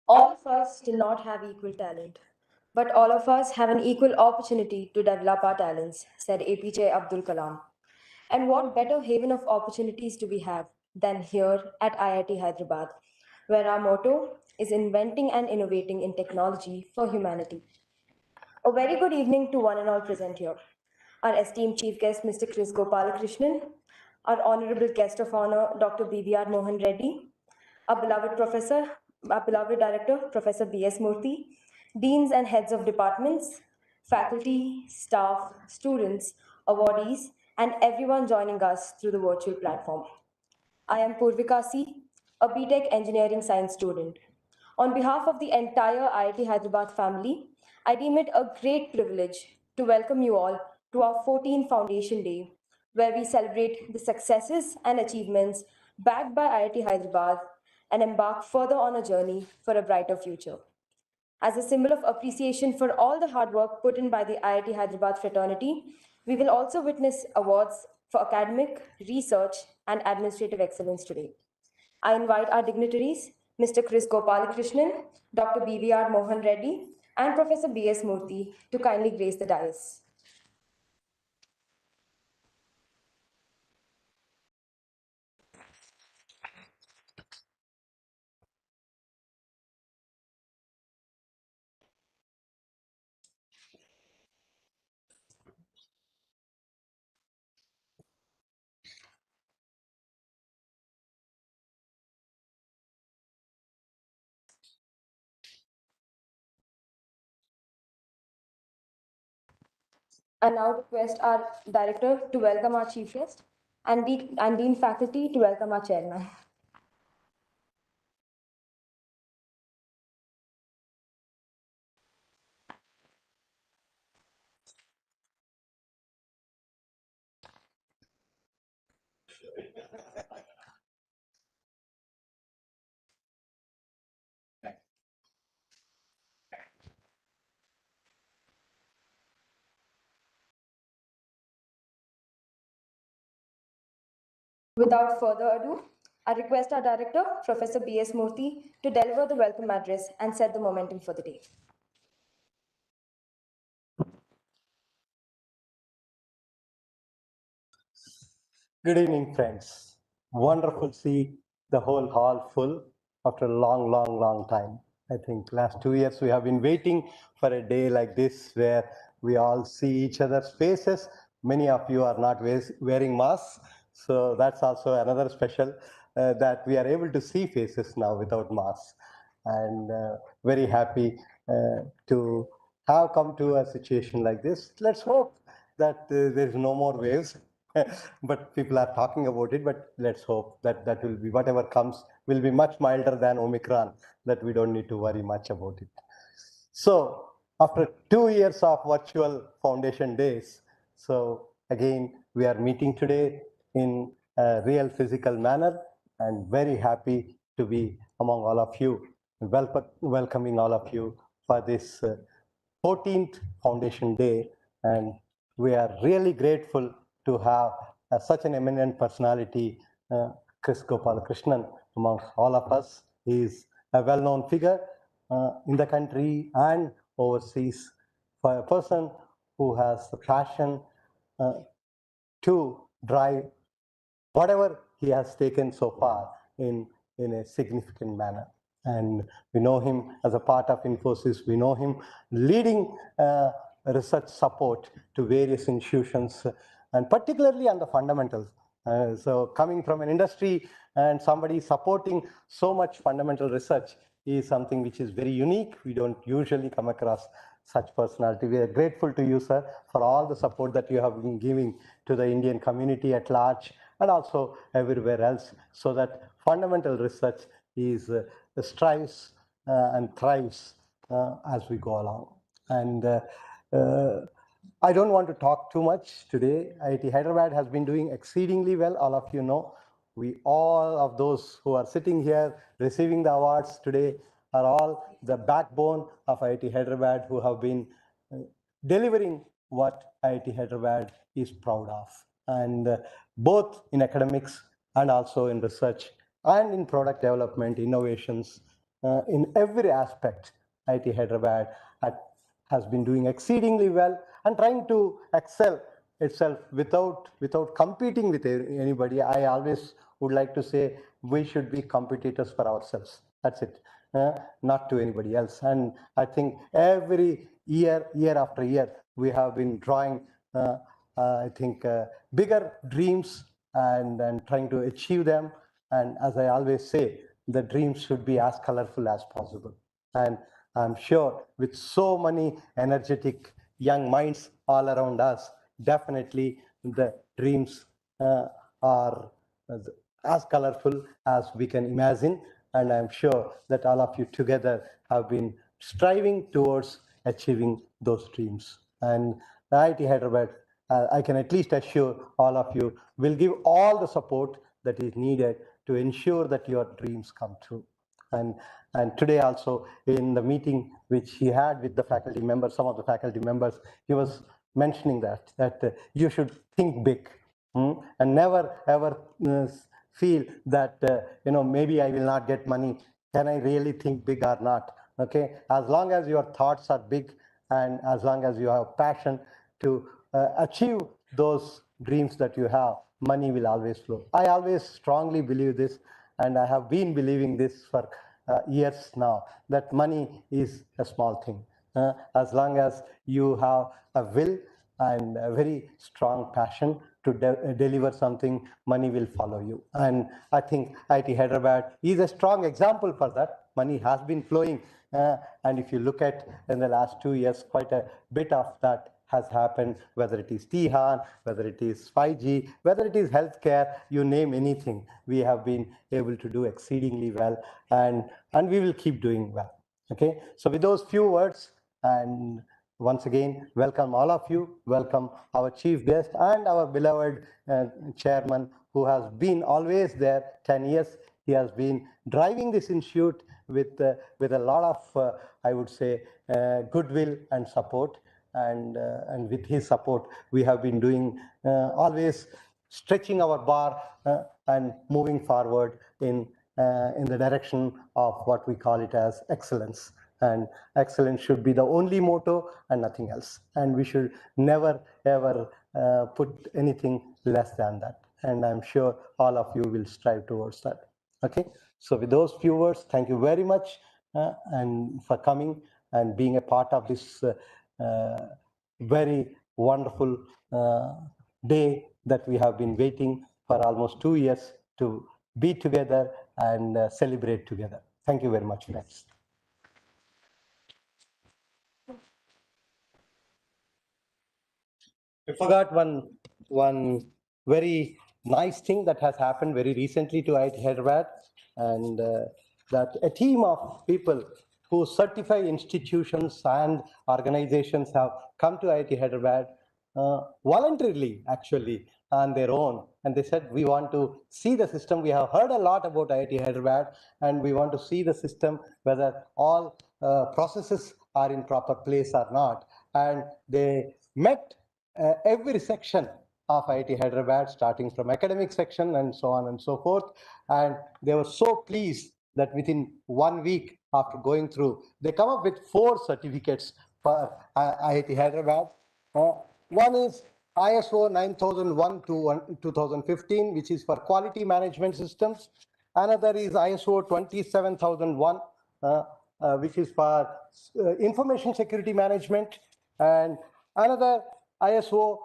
All of us do not have equal talent, but all of us have an equal opportunity to develop our talents, said APJ Abdul Kalam. And what better haven of opportunities do we have than here at IIT Hyderabad, where our motto is inventing and innovating in technology for humanity. A very good evening to one and all present here. Our esteemed chief guest, Mr. Chris Gopalakrishnan, our honorable guest of honor, Dr. BVR Mohan Reddy, our beloved professor, our beloved director, Professor B.S. Murthy, deans and heads of departments, faculty, staff, students, awardees, and everyone joining us through the virtual platform. I am Purvika C., a Btech engineering science student. On behalf of the entire IIT Hyderabad family, I deem it a great privilege to welcome you all to our 14th Foundation Day, where we celebrate the successes and achievements backed by IIT Hyderabad and embark further on a journey for a brighter future. As a symbol of appreciation for all the hard work put in by the IIT Hyderabad fraternity, we will also witness awards for academic, research, and administrative excellence today. I invite our dignitaries, Mr. Chris Gopalakrishnan, Dr. BVR Mohan Reddy, and Professor B.S. Murthy to kindly grace the dais. I now request our director to welcome our chief guest and Dean faculty to welcome our chairman. Without further ado, I request our director, Professor B.S. Murthy, to deliver the welcome address and set the momentum for the day. Good evening, friends. Wonderful to see the whole hall full after a long, long, long time. I think last 2 years we have been waiting for a day like this where we all see each other's faces. Many of you are not wearing masks, so that's also another special that we are able to see faces now without masks. And very happy to have come to a situation like this. Let's hope that there is no more waves. But people are talking about it, but let's hope that that will be, whatever comes will be much milder than Omicron, that we don't need to worry much about it. So after 2 years of virtual foundation days, so again, we are meeting today in a real physical manner, and very happy to be among all of you, welcoming all of you for this 14th Foundation Day. And we are really grateful to have such an eminent personality, Chris Gopalakrishnan, amongst all of us. He is a well-known figure in the country and overseas, for a person who has the passion to drive whatever he has taken so far in a significant manner. And we know him as a part of Infosys. We know him leading research support to various institutions, and particularly on the fundamentals. So coming from an industry and somebody supporting so much fundamental research is something which is very unique. We don't usually come across such personality. We are grateful to you, sir, for all the support that you have been giving to the Indian community at large and also everywhere else, so that fundamental research is strives and thrives as we go along. And I don't want to talk too much today. IIT Hyderabad has been doing exceedingly well. All of you know, we all of those who are sitting here receiving the awards today are all the backbone of IIT Hyderabad, who have been delivering what IIT Hyderabad is proud of. And both in academics and also in research and in product development, innovations, in every aspect, IIT Hyderabad has been doing exceedingly well and trying to excel itself without competing with anybody. I always would like to say we should be competitors for ourselves. That's it, not to anybody else. And I think every year after year, we have been drawing, I think, bigger dreams and trying to achieve them. And as I always say, the dreams should be as colorful as possible. And I'm sure with so many energetic young minds all around us, definitely the dreams are as colorful as we can imagine. And I'm sure that all of you together have been striving towards achieving those dreams. And the IIT Hyderabad, I can at least assure all of you, will give all the support that is needed to ensure that your dreams come true. And today also in the meeting which he had with the faculty members, some of the faculty members, he was mentioning that you should think big, and never ever feel that maybe I will not get money. Can I really think big or not? Okay, as long as your thoughts are big and as long as you have passion to achieve those dreams that you have, money will always flow. I always strongly believe this, and I have been believing this for years now, that money is a small thing. As long as you have a will and a very strong passion to deliver something, money will follow you. And I think IIT Hyderabad is a strong example for that. Money has been flowing, and if you look at in the last 2 years, quite a bit of that has happened, whether it is Tihan, whether it is 5G, whether it is healthcare, you name anything, we have been able to do exceedingly well, and we will keep doing well. Okay, so with those few words, and once again, welcome all of you, welcome our chief guest and our beloved chairman, who has been always there 10 years. He has been driving this institute with a lot of, I would say, goodwill and support. And with his support, we have been doing always stretching our bar and moving forward in the direction of what we call it as excellence. And excellence should be the only motto and nothing else. And we should never ever put anything less than that. And I'm sure all of you will strive towards that. Okay. So with those few words, thank you very much and for coming and being a part of this very wonderful day that we have been waiting for almost 2 years to be together and celebrate together. Thank you very much, friends. I forgot one very nice thing that has happened very recently to IIT Hyderabad, and that a team of people who certify institutions and organizations have come to IIT Hyderabad voluntarily, actually, on their own. And they said, we want to see the system. We have heard a lot about IIT Hyderabad, and we want to see the system, whether all processes are in proper place or not. And they met every section of IIT Hyderabad, starting from academic section and so on and so forth. And they were so pleased that within 1 week after going through, they come up with 4 certificates for IIT Hyderabad. One is ISO 9001 to 2015, which is for quality management systems. Another is ISO 27001, which is for information security management. And another ISO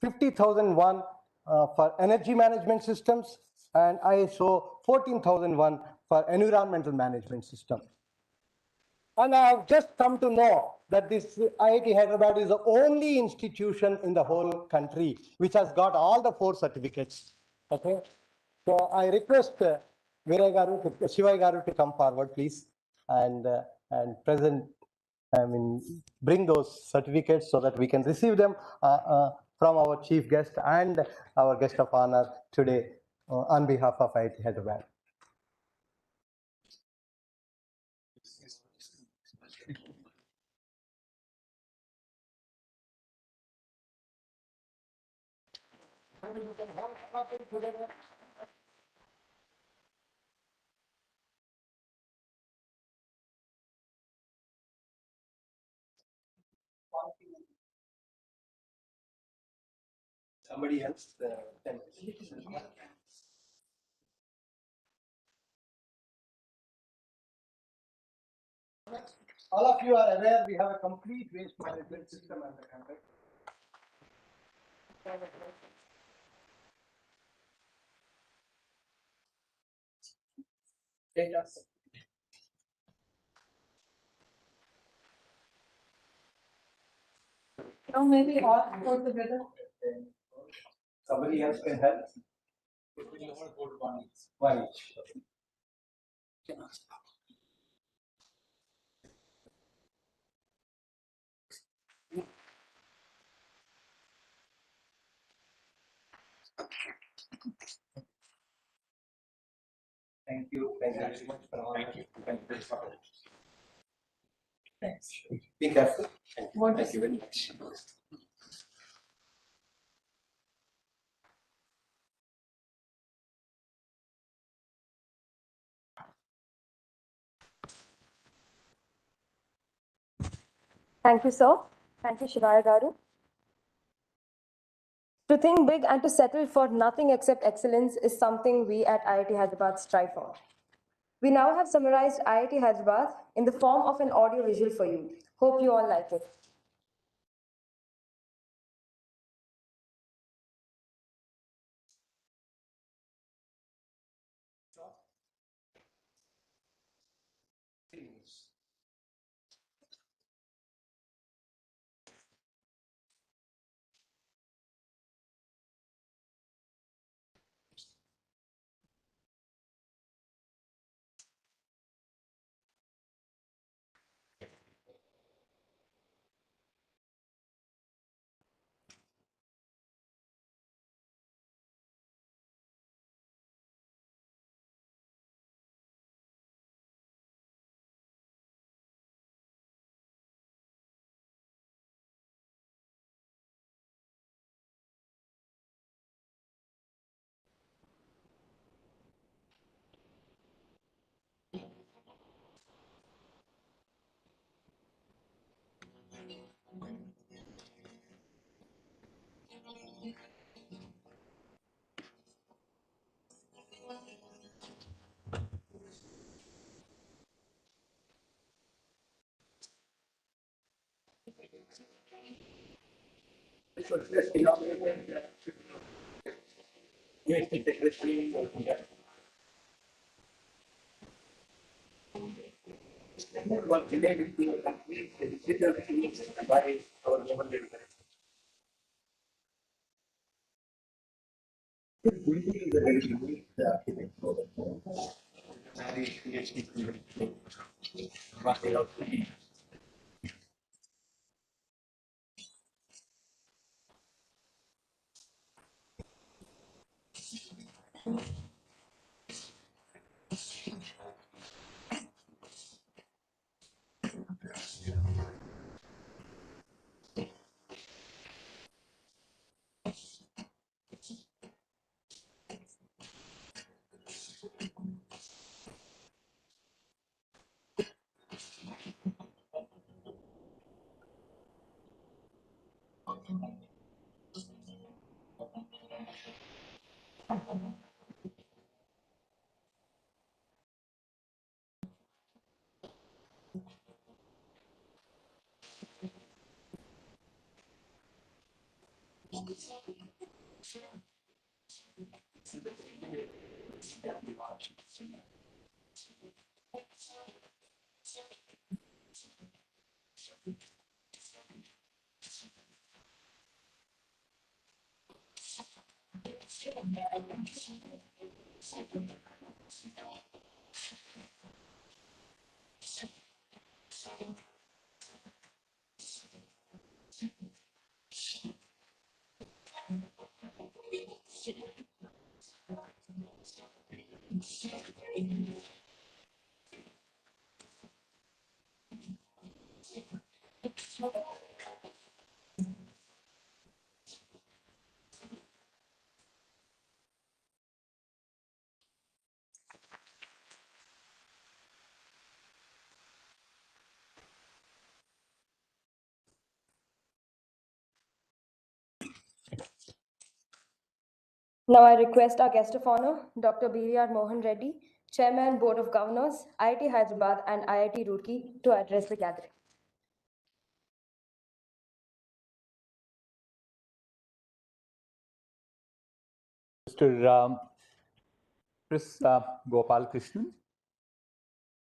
50001 for energy management systems, and ISO 14001 for environmental management system. And I have just come to know that this IIT Hyderabad is the only institution in the whole country which has got all the 4 certificates. Okay, so I request Shiva Garu to come forward, please, and present. Bring those certificates so that we can receive them from our chief guest and our guest of honor today on behalf of IIT Hyderabad. Somebody else, all of you are aware we have a complete waste management system at the country. Data. No, maybe all go together. Somebody else can help. One each. Thank you. Thank you very much for all. Thank you. Thank you. Thanks. Be careful. Thank you very much. Thank you, sir. Thank you, Shivaya Garu. To think big and to settle for nothing except excellence is something we at IIT Hyderabad strive for. We now have summarized IIT Hyderabad in the form of an audio visual for you. Hope you all like it. Now I request our guest of honor, Dr. B.R. Mohan Reddy, Chairman, Board of Governors, IIT Hyderabad and IIT Roorkee, to address the gathering. Mr. Chris Gopalakrishnan,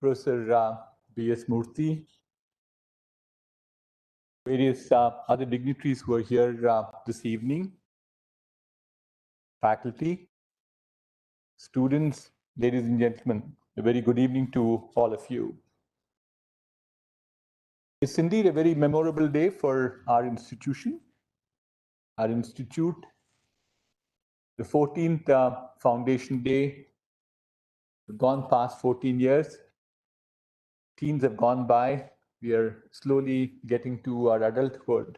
Professor B.S. Murthy, various other dignitaries who are here this evening, faculty, students, ladies and gentlemen, a very good evening to all of you. It's indeed a very memorable day for our institution. Our institute, the 14th Foundation Day, gone past 14 years. Teens have gone by. We are slowly getting to our adulthood.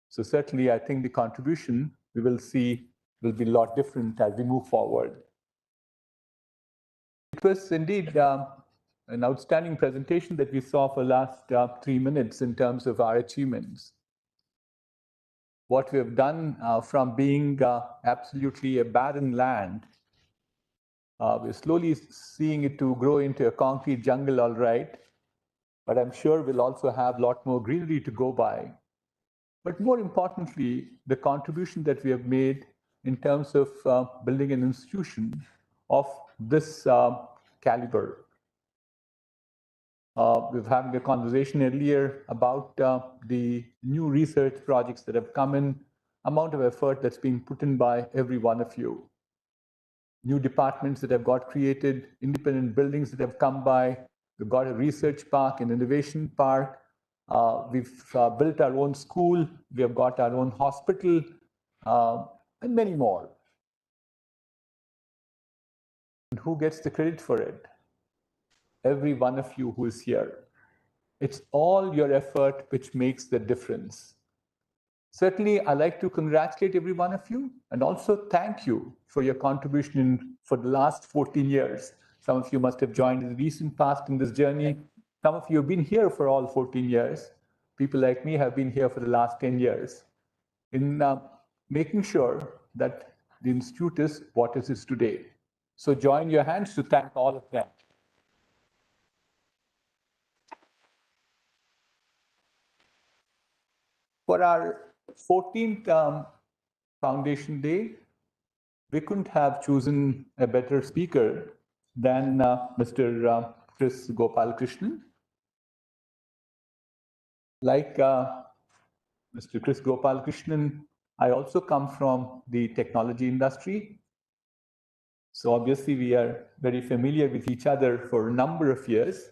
So certainly, I think the contribution we will see will be a lot different as we move forward. It was indeed an outstanding presentation that we saw for the last 3 minutes in terms of our achievements. What we have done from being absolutely a barren land, we're slowly seeing it to grow into a concrete jungle, all right. But I'm sure we'll also have a lot more greenery to go by. But more importantly, the contribution that we have made in terms of building an institution of this caliber. We've having a conversation earlier about the new research projects that have come in, amount of effort that's being put in by every one of you. New departments that have got created, independent buildings that have come by. We've got a research park, an innovation park. We've built our own school. We have got our own hospital, and many more. And who gets the credit for it? Every one of you who is here. It's all your effort which makes the difference. Certainly, I'd like to congratulate every one of you and also thank you for your contribution for the last 14 years. Some of you must have joined in the recent past in this journey. Some of you have been here for all 14 years. People like me have been here for the last 10 years in making sure that the institute is what it is today. So join your hands to thank all of them. For our 14th Foundation Day, we couldn't have chosen a better speaker than Mr. Chris Gopalakrishnan. Like Mr. Chris Gopalakrishnan, I also come from the technology industry. So obviously we are very familiar with each other for a number of years,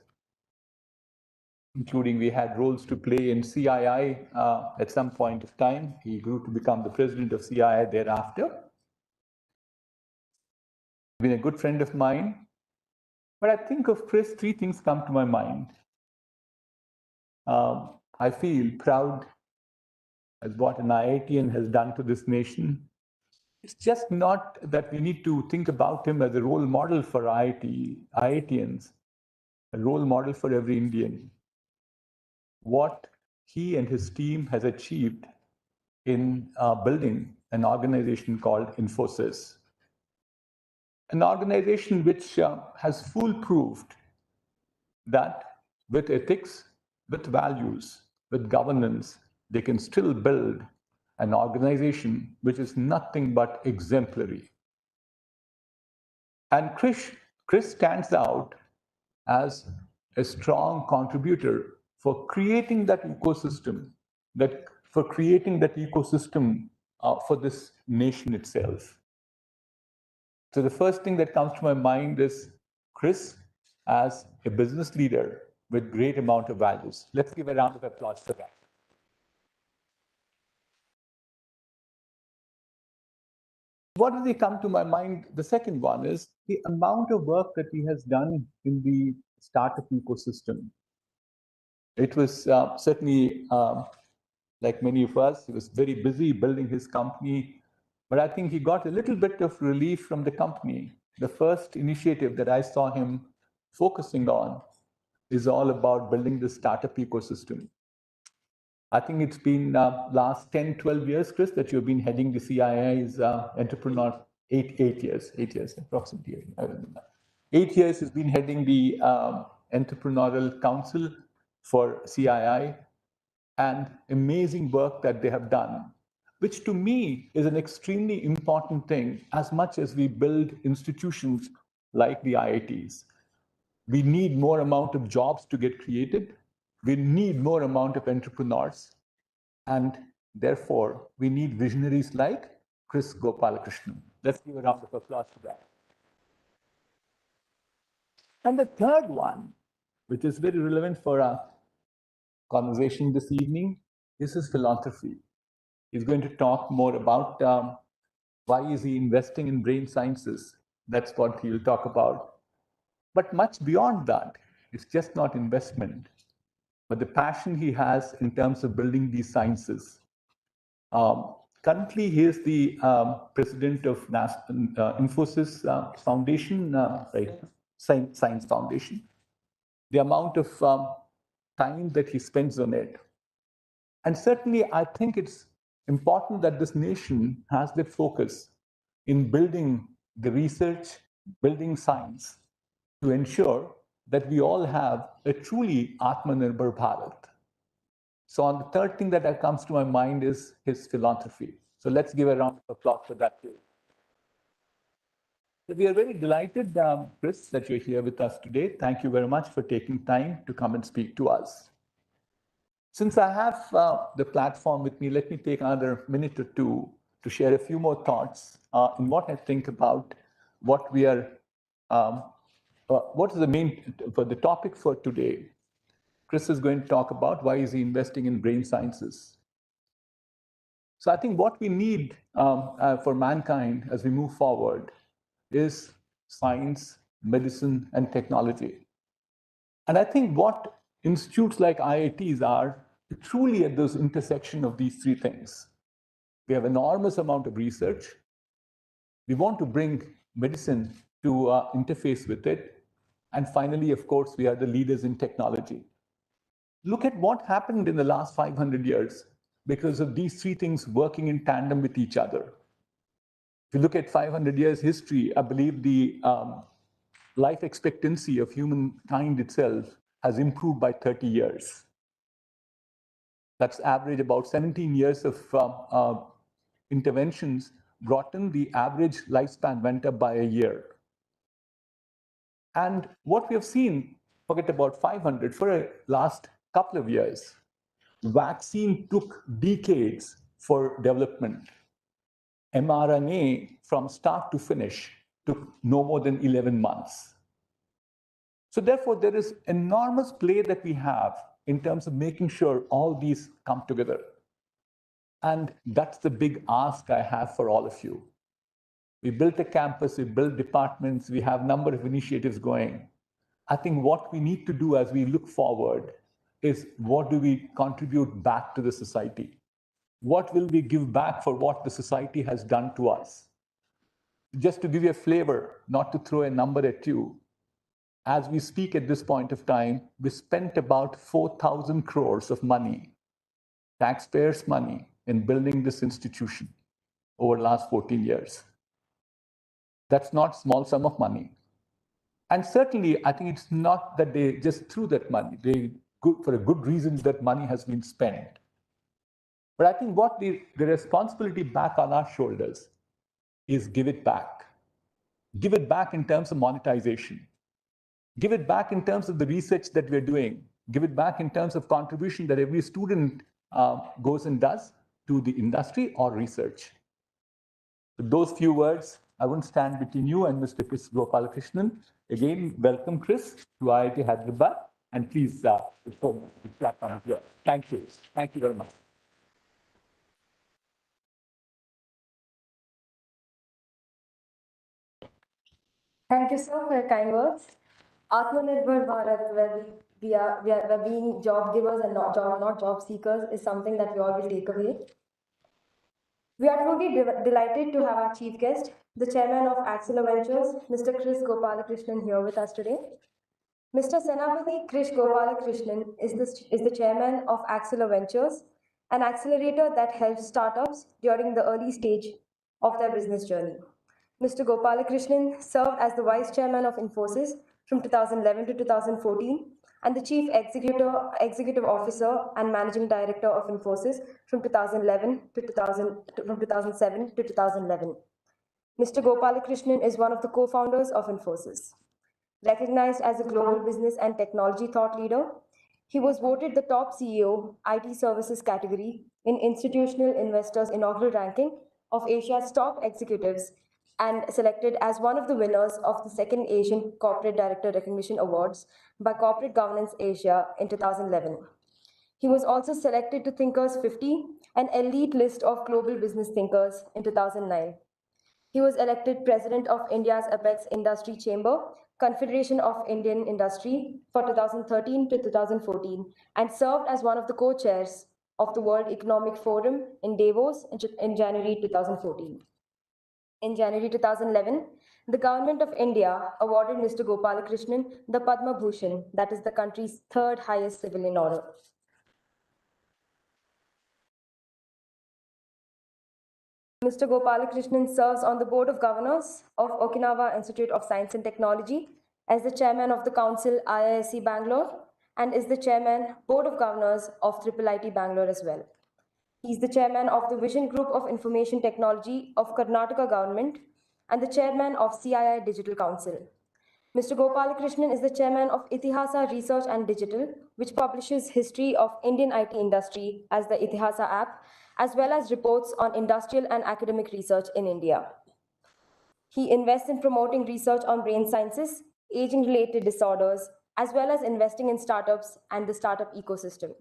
including we had roles to play in CII at some point of time. He grew to become the president of CII thereafter. Been a good friend of mine. But I think of Chris, three things come to my mind. I feel proud as what an IITian has done to this nation. It's just not that we need to think about him as a role model for IITians, a role model for every Indian. What he and his team has achieved in building an organization called Infosys, an organization which has foolproofed that with ethics, with values, with governance, they can still build an organization which is nothing but exemplary. And Chris stands out as a strong contributor for creating that ecosystem, for this nation itself. So the first thing that comes to my mind is Chris as a business leader with great amount of values. Let's give a round of applause for that. What does come to my mind? The second one is the amount of work that he has done in the startup ecosystem. It was certainly, like many of us, he was very busy building his company, but I think he got a little bit of relief from the company. The first initiative that I saw him focusing on is all about building the startup ecosystem. I think it's been last 10, 12 years, Chris, that you've been heading the CII's entrepreneur 8 years, approximately. 8 years he's been heading the Entrepreneurial Council for CII, and amazing work that they have done, which to me is an extremely important thing as much as we build institutions like the IITs. We need more amount of jobs to get created. We need more amount of entrepreneurs. And therefore, we need visionaries like Chris Gopalakrishnan. Let's give a round of applause for that. And the third one, which is very relevant for our conversation this evening, is his philanthropy. He's going to talk more about why is he investing in brain sciences. That's what he'll talk about. But much beyond that, it's just not investment, but the passion he has in terms of building these sciences. Currently, he is the president of Infosys Foundation, right? Science Foundation. The amount of time that he spends on it. And certainly, I think it's important that this nation has that focus in building the research, building science, to ensure that we all have a truly Atmanirbhar Bharat. So on the third thing that comes to my mind is his philanthropy. So let's give a round of applause for that too. So we are very delighted, Chris, that you're here with us today. Thank you very much for taking time to come and speak to us. Since I have the platform with me, let me take another minute or two to share a few more thoughts in what I think about what we are, what is the main, for the topic for today. Chris is going to talk about why is he investing in brain sciences. So I think what we need for mankind as we move forward is science, medicine, and technology. And I think what institutes like IITs are truly at this intersection of these three things. We have enormous amount of research. We want to bring medicine to interface with it. And finally, of course, we are the leaders in technology. Look at what happened in the last 500 years because of these three things working in tandem with each other. If you look at 500 years history, I believe the life expectancy of humankind itself has improved by 30 years. That's average about 17 years of interventions brought in, the average lifespan went up by a year. And what we have seen, forget about 500, for the last couple of years, vaccine took decades for development. mRNA from start to finish took no more than 11 months. So therefore, there is enormous play that we have in terms of making sure all these come together. And that's the big ask I have for all of you. We built a campus, we built departments, we have a number of initiatives going. I think what we need to do as we look forward is what do we contribute back to the society? What will we give back for what the society has done to us? Just to give you a flavor, not to throw a number at you, as we speak at this point of time, we spent about 4,000 crores of money, taxpayers' money, in building this institution over the last 14 years. That's not a small sum of money. And certainly, I think it's not that they just threw that money. For a good reason, that money has been spent. But I think what the responsibility back on our shoulders is give it back. Give it back in terms of monetization. Give it back in terms of the research that we're doing. Give it back in terms of contribution that every student goes and does to the industry or research. With those few words, I won't stand between you and Mr. Chris Gopalakrishnan. Again, welcome, Chris, to IIT Hyderabad. And please, platform here. Thank you. Thank you very much. Thank you, sir, for your kind words. Atmanirbhar Bharat, where we're being job givers and not job seekers, is something that we all will take away. We are truly delighted to have our chief guest, the chairman of Axela Ventures, Mr. Chris Gopalakrishnan, here with us today. Mr. Senapati Krish Gopalakrishnan is the chairman of Axela Ventures, an accelerator that helps startups during the early stage of their business journey. Mr. Gopalakrishnan served as the Vice Chairman of Infosys from 2011 to 2014 and the Chief Executive Officer and Managing Director of Infosys from 2011 to 2007 to 2011. Mr. Gopalakrishnan is one of the co-founders of Infosys. Recognized as a global business and technology thought leader, he was voted the top CEO, IT services category in Institutional Investors' inaugural ranking of Asia's top executives and selected as one of the winners of the second Asian Corporate Director Recognition Awards by Corporate Governance Asia in 2011. He was also selected to Thinkers 50, an elite list of global business thinkers, in 2009. He was elected president of India's Apex Industry Chamber, Confederation of Indian Industry, for 2013 to 2014, and served as one of the co-chairs of the World Economic Forum in Davos in January 2014. In January 2011, the Government of India awarded Mr. Gopalakrishnan the Padma Bhushan, that is the country's third highest civilian order. Mr. Gopalakrishnan serves on the Board of Governors of Okinawa Institute of Science and Technology as the Chairman of the Council IISc Bangalore and is the Chairman Board of Governors of IIIT Bangalore as well. He is the Chairman of the Vision Group of Information Technology of Karnataka Government and the Chairman of CII Digital Council. Mr. Gopalakrishnan is the Chairman of Itihasa Research and Digital, which publishes history of Indian IT industry as the Itihasa app, as well as reports on industrial and academic research in India. He invests in promoting research on brain sciences, aging-related disorders, as well as investing in startups and the startup ecosystem.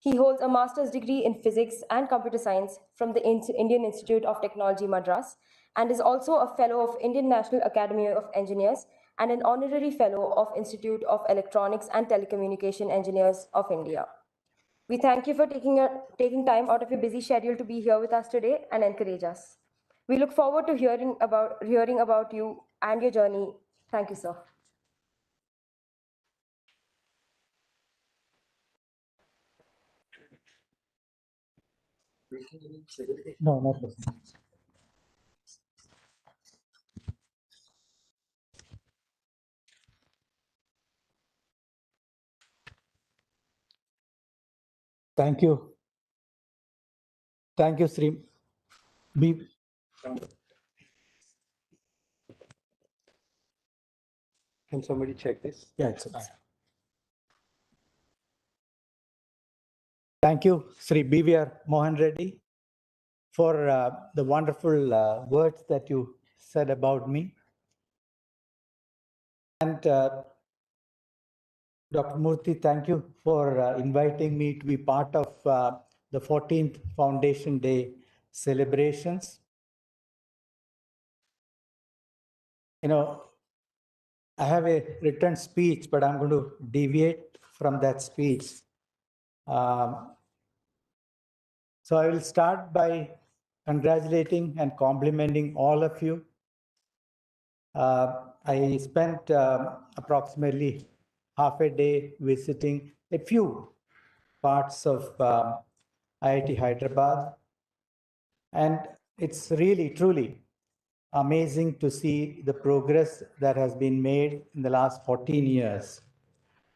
He holds a master's degree in physics and computer science from the Indian Institute of Technology, Madras, and is also a fellow of Indian National Academy of Engineers and an honorary fellow of Institute of Electronics and Telecommunication Engineers of India. We thank you for taking time out of your busy schedule to be here with us today and encourage us. We look forward to hearing about you and your journey. Thank you, sir. No, not listening. Thank you. Thank you, Sri. Can somebody check this? Yeah, it's fine. Thank you, Sri BVR Mohan Reddy, for the wonderful words that you said about me. And Dr. Murthy, thank you for inviting me to be part of the 14th Foundation Day celebrations. You know, I have a written speech, but I'm going to deviate from that speech. So I will start by congratulating and complimenting all of you. I spent approximately half a day visiting a few parts of IIT Hyderabad. And it's really, truly amazing to see the progress that has been made in the last 14 years.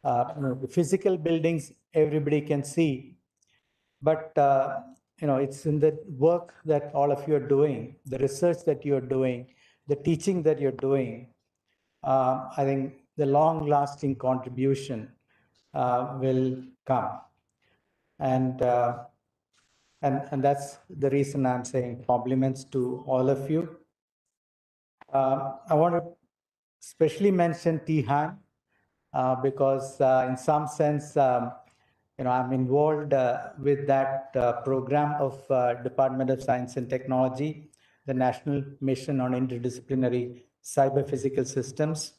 The physical buildings, everybody can see, but it's in the work that all of you are doing, the research that you're doing, the teaching that you're doing. I think the long-lasting contribution will come, and that's the reason I'm saying compliments to all of you. I want to especially mention Tihan because in some sense, I'm involved with that program of Department of Science and Technology, the National Mission on Interdisciplinary Cyber-Physical Systems.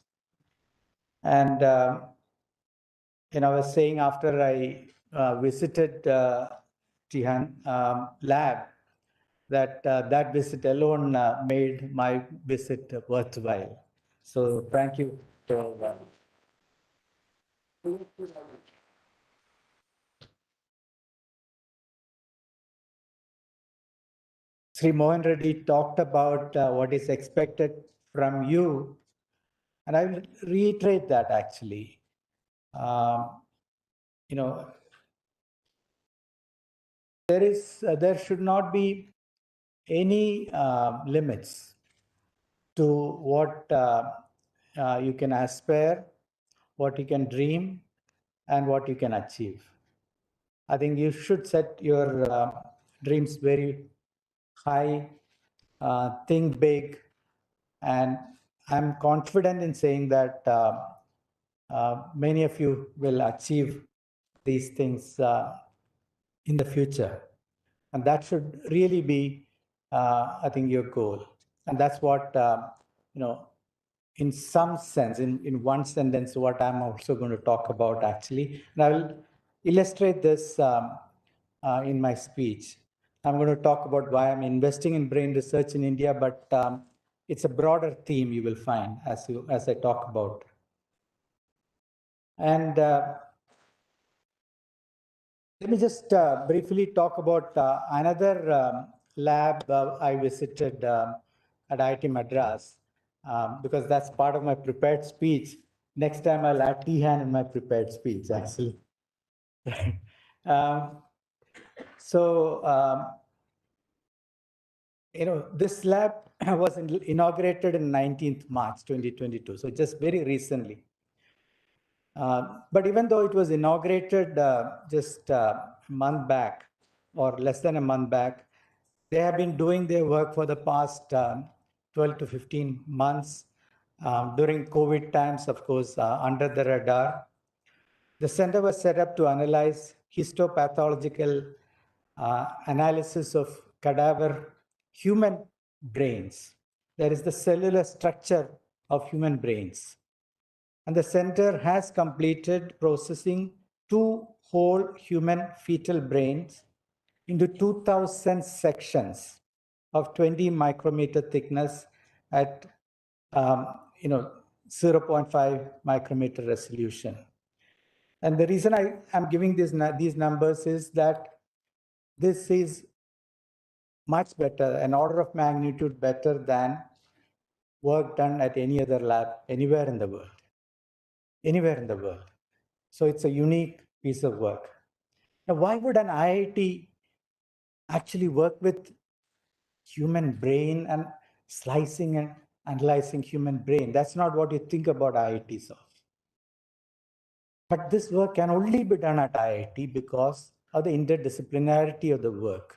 And I was saying after I visited Tihan lab, that visit alone made my visit worthwhile. So thank you for Sri Mohan Reddy talked about what is expected from you, and I will reiterate that actually. You know, there should not be any limits to what you can aspire, what you can dream, and what you can achieve. I think you should set your dreams very high, think big, and I'm confident in saying that many of you will achieve these things in the future. And that should really be, I think, your goal. And that's what, you know, in some sense, in one sentence, what I'm also going to talk about actually. And I will illustrate this in my speech. I'm going to talk about why I'm investing in brain research in India, but it's a broader theme you will find as I talk about. And let me just briefly talk about another lab I visited at IIT Madras, because that's part of my prepared speech. Next time I'll add THAN in my prepared speech, actually. um, so, you know, this lab was inaugurated in 19th March 2022, so just very recently. But even though it was inaugurated just a month back or less than a month back, they have been doing their work for the past 12 to 15 months during COVID times, of course, under the radar. The center was set up to analyze histopathological analysis of cadaver human brains. That is the cellular structure of human brains. And the center has completed processing 2 whole human fetal brains into 2,000 sections of 20 micrometer thickness at 0.5 micrometer resolution. And the reason I am giving these numbers is that this is much better, an order of magnitude better than work done at any other lab anywhere in the world. Anywhere in the world. So it's a unique piece of work. Now, why would an IIT actually work with human brain and slicing and analyzing human brain? That's not what you think about IITs of. But this work can only be done at IIT because of the interdisciplinarity of the work.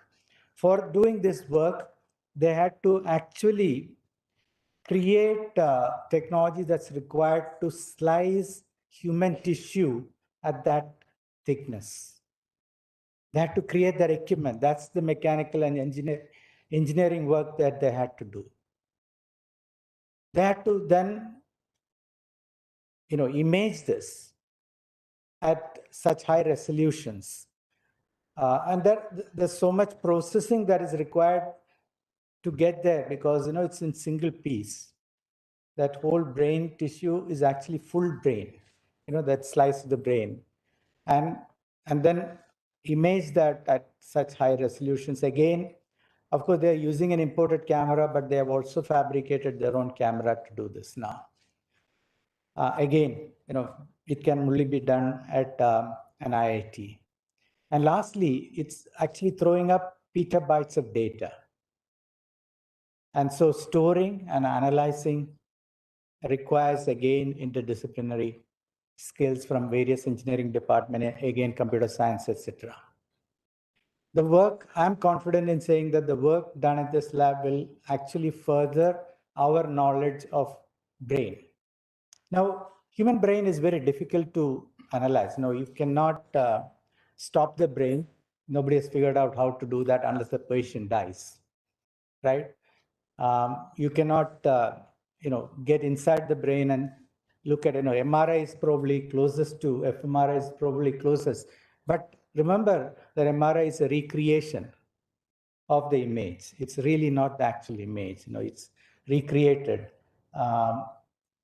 For doing this work, they had to actually create technology that's required to slice human tissue at that thickness. They had to create that equipment. That's the mechanical and engineering work that they had to do. They had to then, image this at such high resolutions. And there's so much processing that is required to get there because, it's in single piece. That whole brain tissue is actually full brain, that slice of the brain. And then image that at such high resolutions. Again, of course, they're using an imported camera, but they have also fabricated their own camera to do this now. Again, it can only be done at an IIT. And lastly, it's actually throwing up petabytes of data. And so storing and analyzing requires, again, interdisciplinary skills from various engineering departments, again, computer science, etc. The work, I'm confident in saying that the work done at this lab will actually further our knowledge of brain. Now, human brain is very difficult to analyze. No, you cannot stop the brain. Nobody has figured out how to do that unless the patient dies, right? You cannot, get inside the brain and look at, MRI is probably closest to, fMRI is probably closest. But remember that MRI is a recreation of the image. It's really not the actual image. It's recreated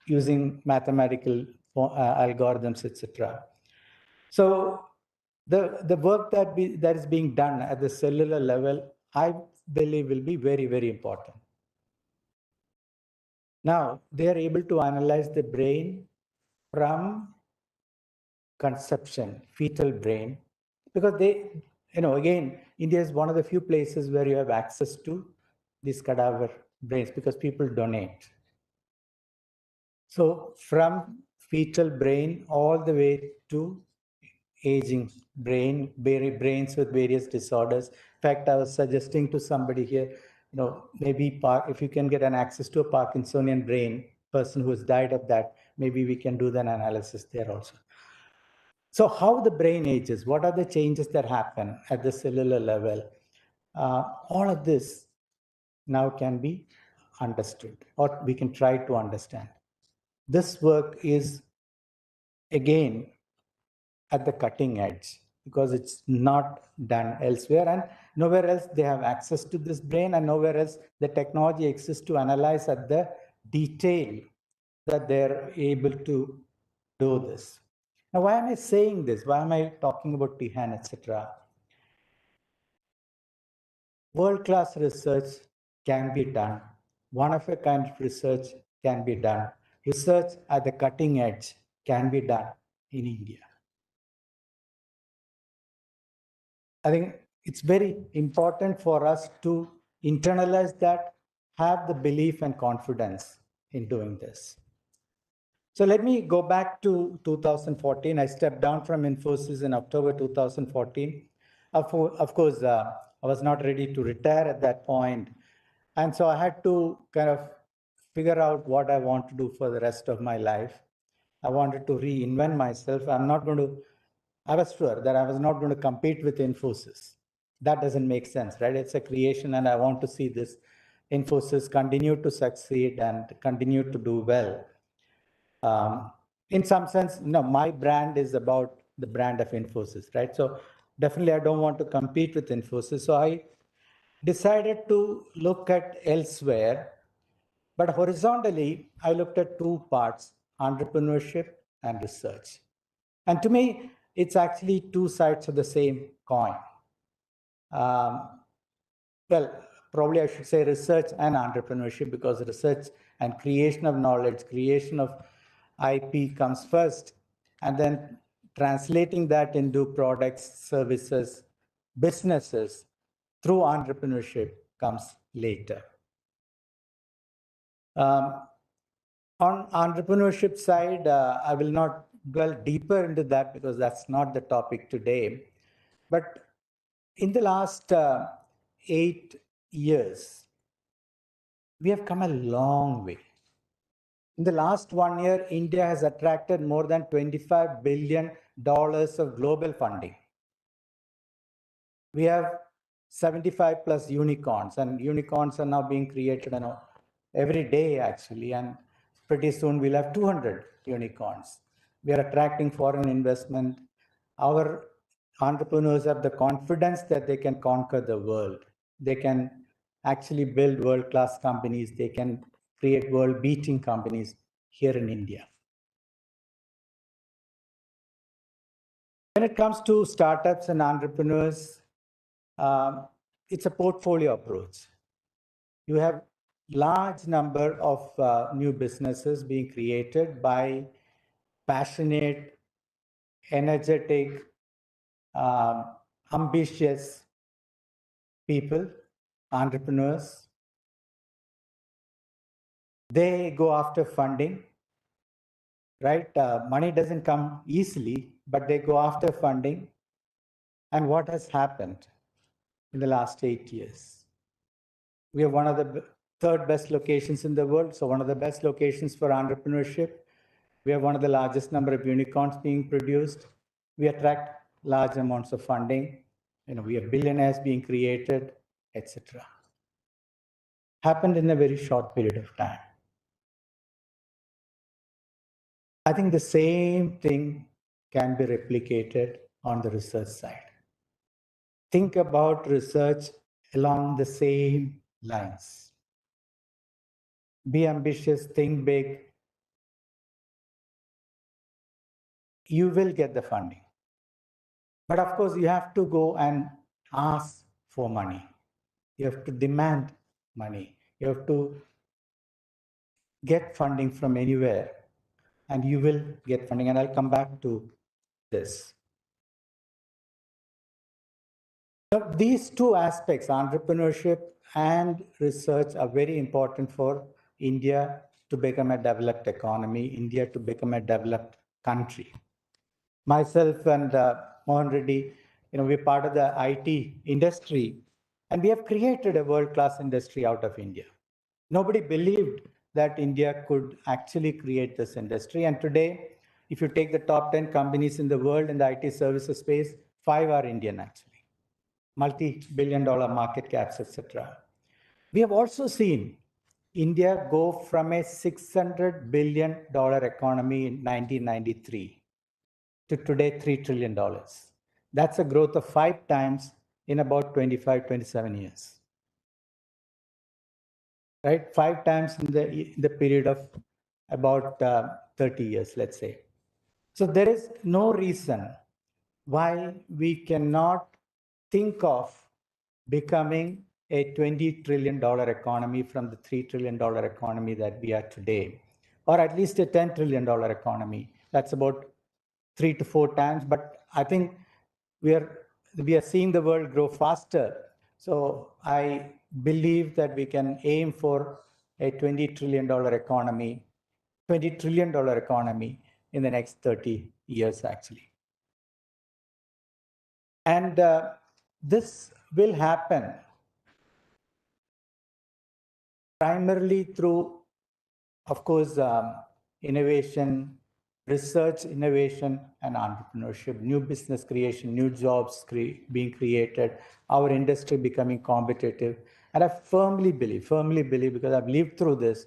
using mathematical algorithms, etc. So the work that is being done at the cellular level, I believe will be very, very important. Now, they are able to analyze the brain from conception, fetal brain, because they, again, India is one of the few places where you have access to these cadaver brains because people donate. So from fetal brain all the way to aging brains with various disorders. In fact, I was suggesting to somebody here, maybe if you can get an access to a Parkinsonian brain, person who has died of that, maybe we can do the analysis there also. So how the brain ages, what are the changes that happen at the cellular level? All of this now can be understood, or we can try to understand. This work is, again, at the cutting edge because it's not done elsewhere, and nowhere else they have access to this brain, and nowhere else the technology exists to analyze at the detail that they're able to do this. Now, why am I saying this? Why am I talking about Tihan, etc.? World-class research can be done. One-of-a-kind research can be done. Research at the cutting edge can be done in India. I think it's very important for us to internalize that, have the belief and confidence in doing this. So let me go back to 2014. I stepped down from Infosys in October 2014. Of course, I was not ready to retire at that point. And so I had to kind of figure out what I want to do for the rest of my life. I wanted to reinvent myself. I was sure that I was not going to compete with Infosys. That doesn't make sense, right? It's a creation, and I want to see this Infosys continue to succeed and continue to do well. In some sense, my brand is about the brand of Infosys, right? So definitely I don't want to compete with Infosys. So I decided to look at elsewhere, but horizontally, I looked at two parts, entrepreneurship and research. And to me, it's actually two sides of the same coin. Well, probably I should say research and entrepreneurship, because research and creation of knowledge, creation of IP comes first, and then translating that into products, services, businesses through entrepreneurship comes later. On entrepreneurship side, I will not dwell deeper into that because that's not the topic today. But in the last 8 years, we have come a long way. In the last 1 year, India has attracted more than $25 billion of global funding. We have 75 plus unicorns, and unicorns are now being created every day, actually. And pretty soon we'll have 200 unicorns. We are attracting foreign investment. Our entrepreneurs have the confidence that they can conquer the world. They can actually build world-class companies. They can create world-beating companies here in India. When it comes to startups and entrepreneurs, it's a portfolio approach. You have large number of new businesses being created by passionate, energetic, ambitious people, entrepreneurs. They go after funding, right? Money doesn't come easily, but they go after funding. And what has happened in the last 8 years? We are one of the third best locations in the world, so one of the best locations for entrepreneurship. We have one of the largest number of unicorns being produced. We attract large amounts of funding. We have billionaires being created, etc. Happened in a very short period of time. I think the same thing can be replicated on the research side. Think about research along the same lines. Be ambitious, think big. You will get the funding. But of course, you have to go and ask for money. You have to demand money. You have to get funding from anywhere, and you will get funding. And I'll come back to this. Now, these two aspects, entrepreneurship and research, are very important for India to become a developed economy, India to become a developed country. Myself and Mohan Reddy, we're part of the IT industry, and we have created a world-class industry out of India. Nobody believed that India could actually create this industry. And today, if you take the top 10 companies in the world in the IT services space, 5 are Indian actually. Multi-billion-dollar market caps, etc. We have also seen India go from a $600 billion economy in 1993 to today $3 trillion. That's a growth of 5 times in about 25, 27 years. Right? 5 times in the period of about 30 years, let's say. So there is no reason why we cannot think of becoming a $20 trillion economy from the $3 trillion economy that we are today, or at least a $10 trillion economy. That's about 3 to 4 times, but I think we are seeing the world grow faster. So I believe that we can aim for a $20 trillion economy, $20 trillion economy in the next 30 years, actually. And this will happen primarily through, of course, innovation, research, innovation, and entrepreneurship, new business creation, new jobs being created, our industry becoming competitive. And I firmly believe, because I've lived through this,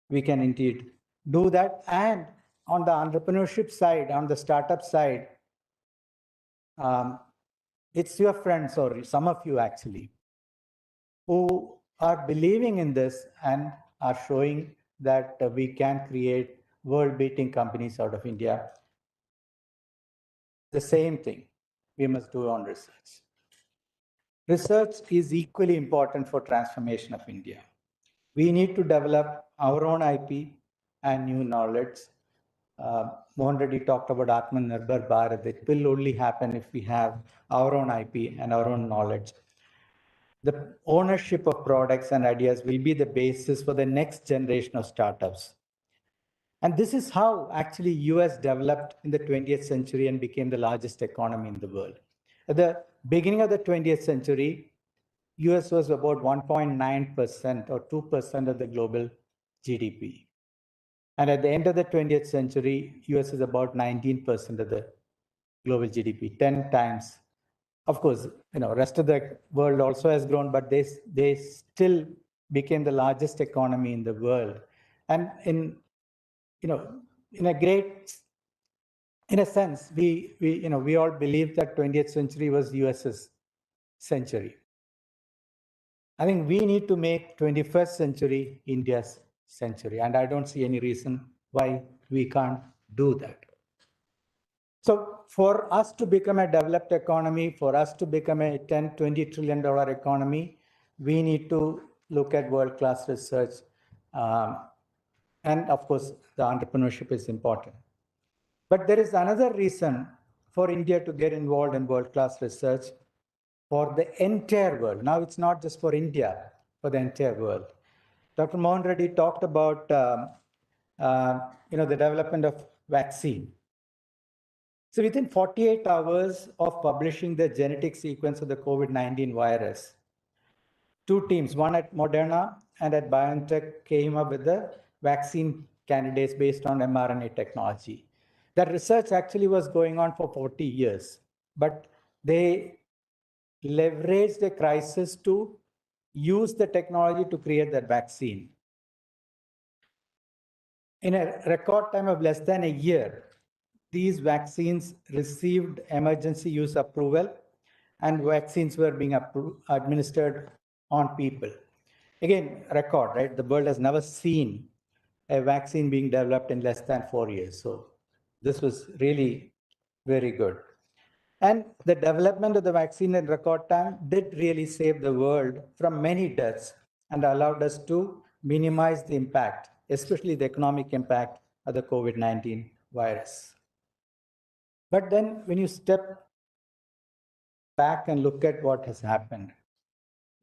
we can indeed do that. And on the entrepreneurship side, on the startup side, it's your friends, or some of you actually, who are believing in this and are showing that we can create world-beating companies out of India. The same thing we must do on research. Research is equally important for transformation of India. We need to develop our own IP and new knowledge. Mohan Reddy talked about Atmanirbhar Bharat. It will only happen if we have our own IP and our own knowledge. The ownership of products and ideas will be the basis for the next generation of startups. And this is how actually US developed in the 20th century and became the largest economy in the world. At the beginning of the 20th century, US was about 1.9% or 2% of the global GDP. And at the end of the 20th century, US is about 19% of the global GDP, 10 times. Of course, rest of the world also has grown, but they still became the largest economy in the world. And in a sense, we all believe that 20th century was US's century. I think we need to make 21st century India's century, and I don't see any reason why we can't do that. So for us to become a developed economy, for us to become a $10, $20 trillion economy, we need to look at world-class research. And of course, the entrepreneurship is important. But there is another reason for India to get involved in world-class research for the entire world. Now, it's not just for India, for the entire world. Dr. Mohan Reddy talked about the development of vaccine. So within 48 hours of publishing the genetic sequence of the COVID-19 virus, 2 teams, one at Moderna and at BioNTech, came up with the vaccine candidates based on mRNA technology. That research actually was going on for 40 years, but they leveraged the crisis to use the technology to create that vaccine. In a record time of less than a year, these vaccines received emergency use approval, and vaccines were being administered on people. Again, record, right? The world has never seen a vaccine being developed in less than 4 years. So this was really very good. And the development of the vaccine in record time did really save the world from many deaths and allowed us to minimize the impact, especially the economic impact of the COVID-19 virus. But then when you step back and look at what has happened,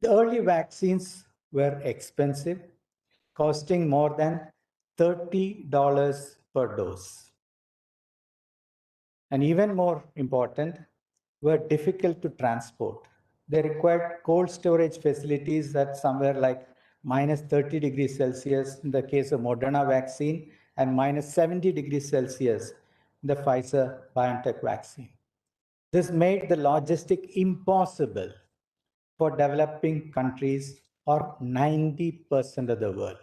the early vaccines were expensive, costing more than $30 per dose. And even more important, were difficult to transport. They required cold storage facilities at somewhere like minus 30 degrees Celsius in the case of Moderna vaccine and minus 70 degrees Celsius in the Pfizer BioNTech vaccine. This made the logistic impossible for developing countries or 90% of the world.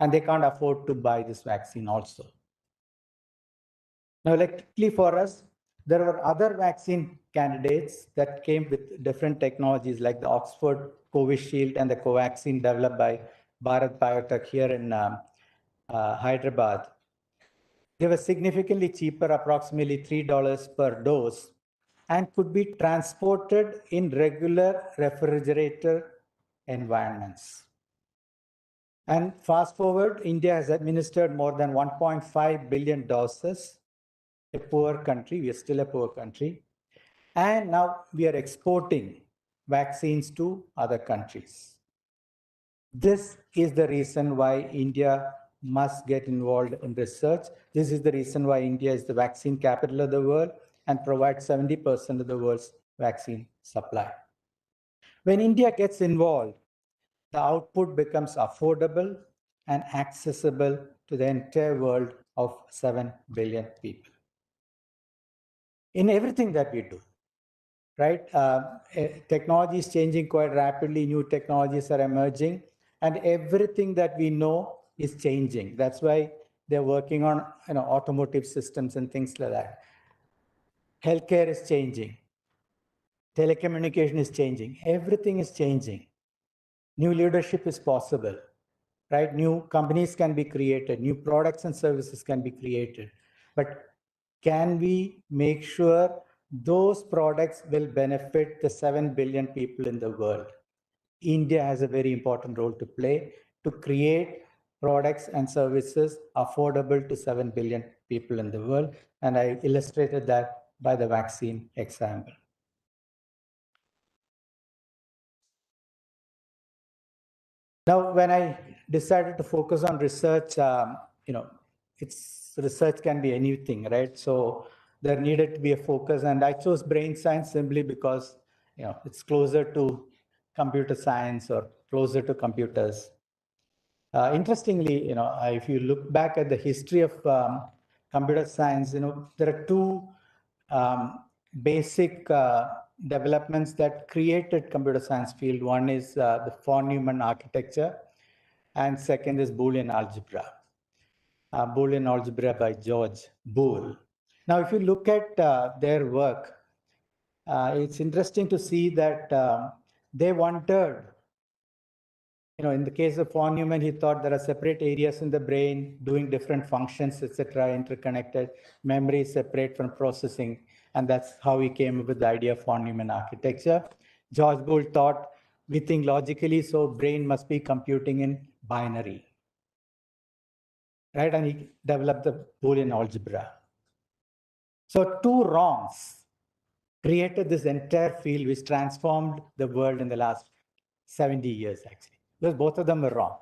And they can't afford to buy this vaccine also. Now, luckily for us, there were other vaccine candidates that came with different technologies like the Oxford Covishield and the Covaxin developed by Bharat Biotech here in Hyderabad. They were significantly cheaper, approximately $3 per dose, and could be transported in regular refrigerator environments. And fast forward, India has administered more than 1.5 billion doses, a poor country, we are still a poor country. And now we are exporting vaccines to other countries. This is the reason why India must get involved in research. This is the reason why India is the vaccine capital of the world and provides 70% of the world's vaccine supply. When India gets involved, the output becomes affordable and accessible to the entire world of 7 billion people. In everything that we do, right? Technology is changing quite rapidly. New technologies are emerging, and everything that we know is changing. That's why they're working on automotive systems and things like that. Healthcare is changing. Telecommunication is changing. Everything is changing. New leadership is possible, right? New companies can be created. New products and services can be created. But can we make sure those products will benefit the 7 billion people in the world? India has a very important role to play to create products and services affordable to 7 billion people in the world. And I illustrated that by the vaccine example. Now, when I decided to focus on research, research can be anything, right? So there needed to be a focus, and I chose brain science simply because it's closer to computer science or closer to computers. Interestingly, if you look back at the history of computer science, there are two basic developments that created computer science field. One is the von Neumann architecture, and second is Boolean algebra. Boolean algebra by George Boole. Now, if you look at their work, it's interesting to see that they wanted, in the case of von Neumann, he thought there are separate areas in the brain doing different functions, etc., interconnected. Memory is separate from processing, and that's how he came up with the idea of von Neumann architecture. George Boole thought we think logically, so brain must be computing in binary, right? And he developed the Boolean algebra. So two wrongs created this entire field which transformed the world in the last 70 years, actually, because both of them were wrong.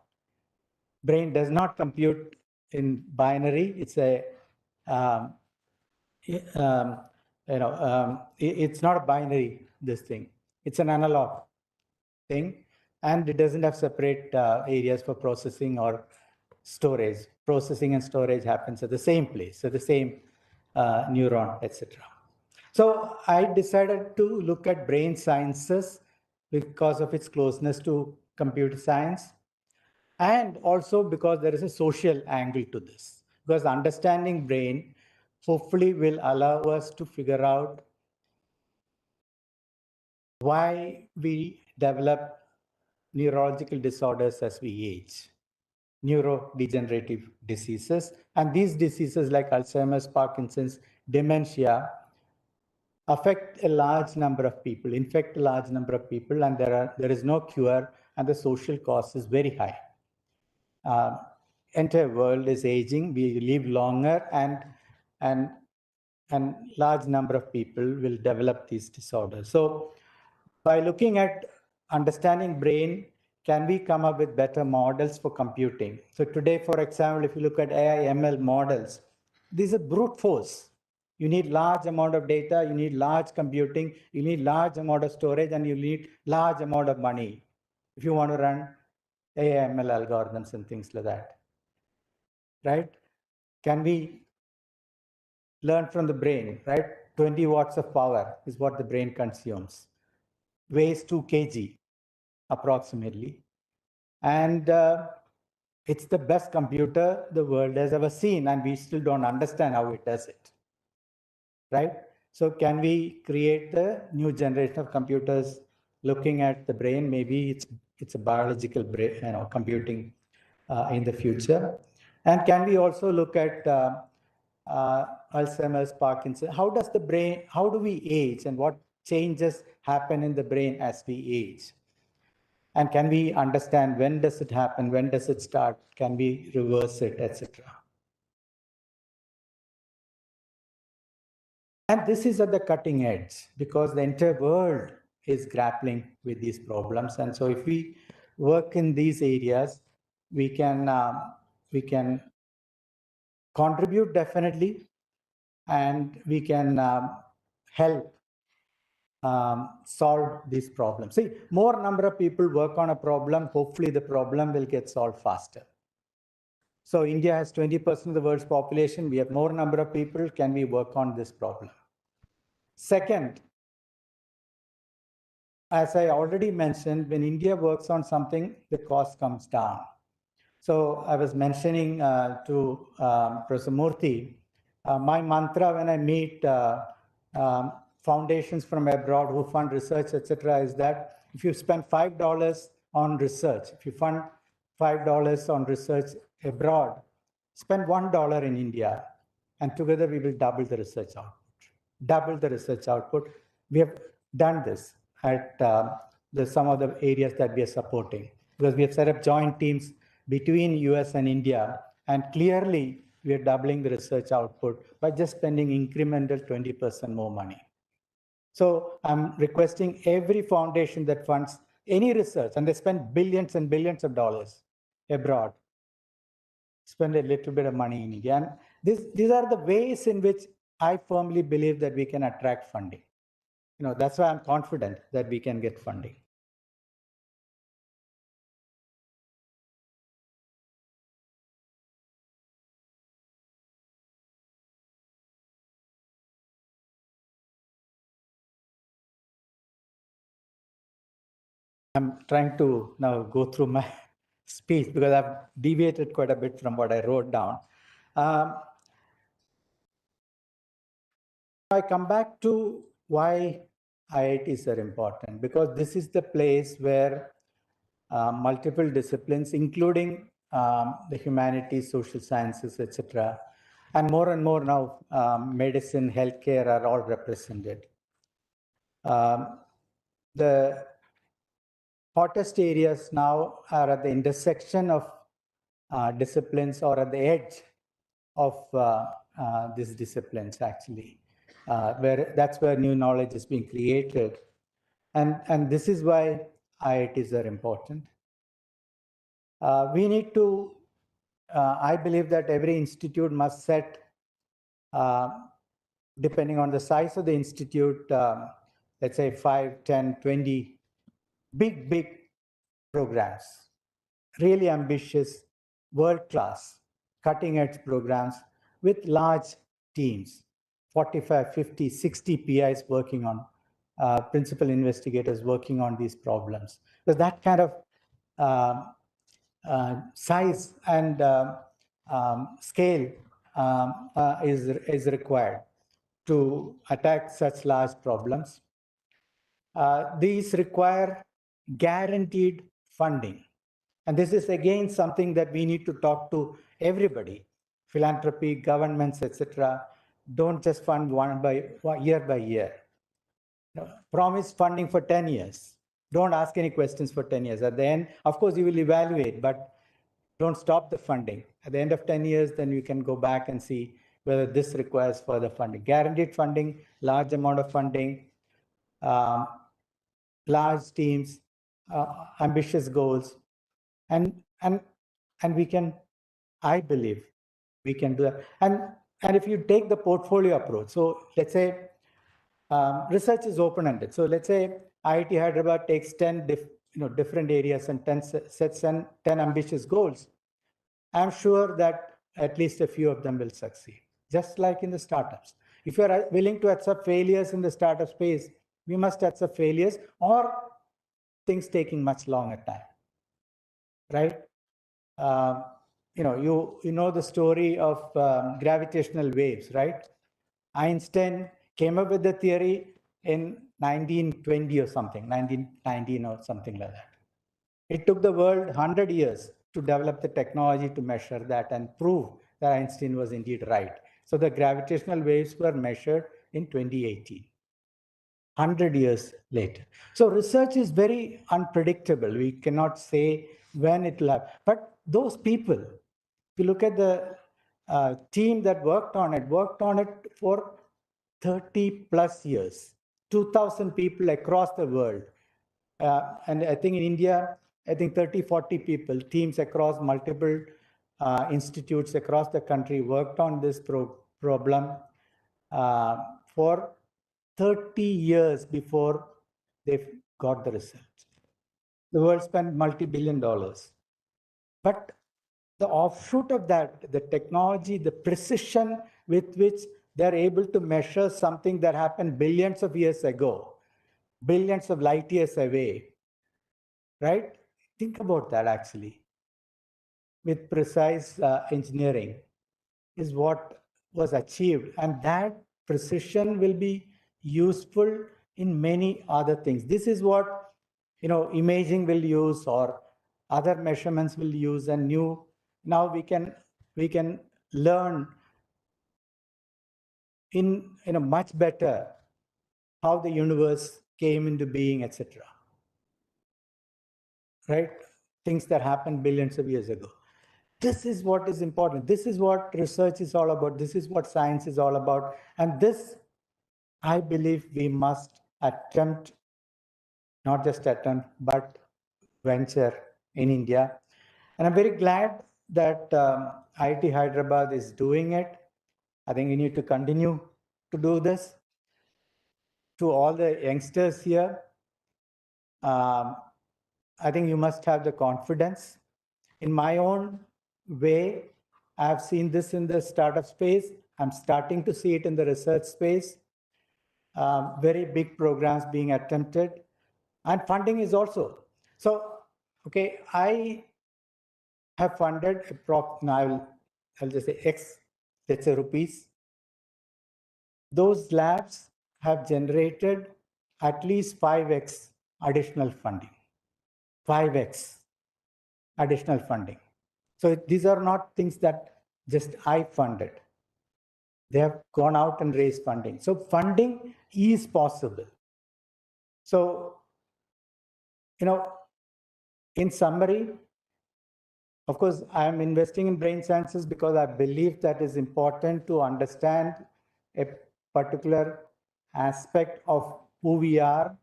Brain does not compute in binary. It's a, it's not a binary, this thing. It's an analog thing, and it doesn't have separate areas for processing or storage. Processing and storage happens at the same place, at the same neuron, etc. So I decided to look at brain sciences because of its closeness to computer science, and also because there is a social angle to this. Because understanding brain hopefully will allow us to figure out why we develop neurological disorders as we age, neurodegenerative diseases. And these diseases like Alzheimer's, Parkinson's, dementia affect a large number of people, infect a large number of people, and there is no cure, and the social cost is very high. Entire world is aging. We live longer, and large number of people will develop these disorders. So, by looking at understanding brain, can we come up with better models for computing? So today, for example, if you look at AI ML models, these are brute force. You need large amount of data, you need large computing, you need large amount of storage, and you need large amount of money if you want to run AI ML algorithms and things like that, right? Can we learn from the brain, right? 20 watts of power is what the brain consumes, weighs 2 kg approximately. And it's the best computer the world has ever seen, and we still don't understand how it does it, right? So can we create the new generation of computers looking at the brain? Maybe it's a biological brain, computing in the future. And can we also look at Alzheimer's, Parkinson? How does the brain, how do we age, and what changes happen in the brain as we age? And can we understand when does it happen, when does it start, can we reverse it, etc. And this is at the cutting edge because the entire world is grappling with these problems. And so if we work in these areas, we can contribute definitely, and we can help solve these problems. See, more number of people work on a problem, hopefully the problem will get solved faster. So India has 20% of the world's population. We have more number of people. Can we work on this problem? Second, as I already mentioned, when India works on something, the cost comes down. So I was mentioning to Professor Murthy, my mantra when I meet foundations from abroad who fund research, etc., is that if you spend $5 on research, if you fund $5 on research abroad, spend $1 in India, and together we will double the research output. Double the research output. We have done this at some of the areas that we are supporting, because we have set up joint teams between US and India, and clearly we are doubling the research output by just spending incremental 20% more money. So I'm requesting every foundation that funds any research, and they spend billions and billions of dollars abroad, spend a little bit of money in India. And these are the ways in which I firmly believe that we can attract funding. That's why I'm confident that we can get funding. I'm trying to now go through my speech because I've deviated quite a bit from what I wrote down. I come back to why IITs are important, because this is the place where multiple disciplines, including the humanities, social sciences, etc., and more now, medicine, healthcare are all represented. The hottest areas now are at the intersection of disciplines, or at the edge of these disciplines, actually, that's where new knowledge is being created. And this is why IITs are important. We need to, I believe that every institute must set, depending on the size of the institute, let's say 5, 10, 20 big programs, really ambitious, world-class, cutting-edge programs with large teams, 45, 50, 60 PIs working on, principal investigators working on these problems. Because that kind of size and scale is required to attack such large problems. These require guaranteed funding. And this is again something that we need to talk to everybody, philanthropy, governments, etc. Don't just fund year by year. promise funding for 10 years. Don't ask any questions for 10 years. At the end, of course, you will evaluate, but don't stop the funding. At the end of 10 years, then you can go back and see whether this requires further funding. Guaranteed funding, large amount of funding, um, large teams, ambitious goals, and we can, I believe, we can do that. And if you take the portfolio approach, so let's say research is open-ended. So let's say IIT Hyderabad takes 10 different areas and 10 sets and 10 ambitious goals. I'm sure that at least a few of them will succeed, just like in the startups. If you're willing to accept failures in the startup space, we must accept failures or things taking much longer time, right? You know the story of gravitational waves, right? Einstein came up with the theory in 1920 or something, 1919 or something like that. It took the world 100 years to develop the technology to measure that and prove that Einstein was indeed right. So the gravitational waves were measured in 2018, 100 years later. So research is very unpredictable. We cannot say when it will happen. But those people, if you look at the team that worked on it for 30 plus years, 2,000 people across the world. And I think in India, I think 30, 40 people, teams across multiple institutes across the country worked on this problem for 30 years before they got the result. The world spent multi-billion dollars. But the offshoot of that, the technology, the precision with which they're able to measure something that happened billions of years ago, billions of light years away, right? Think about that actually. With precise engineering is what was achieved. And that precision will be useful in many other things. This is what, imaging will use or other measurements will use, and now we can learn in a much better how the universe came into being, etc. Right? Things that happened billions of years ago. This is what is important. This is what research is all about. This is what science is all about. And this, I believe we must attempt, not just attempt, but venture in India. And I'm very glad that IIT Hyderabad is doing it. I think we need to continue to do this. To all the youngsters here, I think you must have the confidence. In my own way, I've seen this in the startup space. I'm starting to see it in the research space. Very big programs being attempted, and funding is also. So, okay, I have funded I'll just say X, let's say rupees. Those labs have generated at least 5x additional funding. 5x additional funding. So these are not things that just I funded. They have gone out and raised funding. So funding is possible. So, in summary, of course, I am investing in brain sciences because I believe that is important to understand a particular aspect of who we are.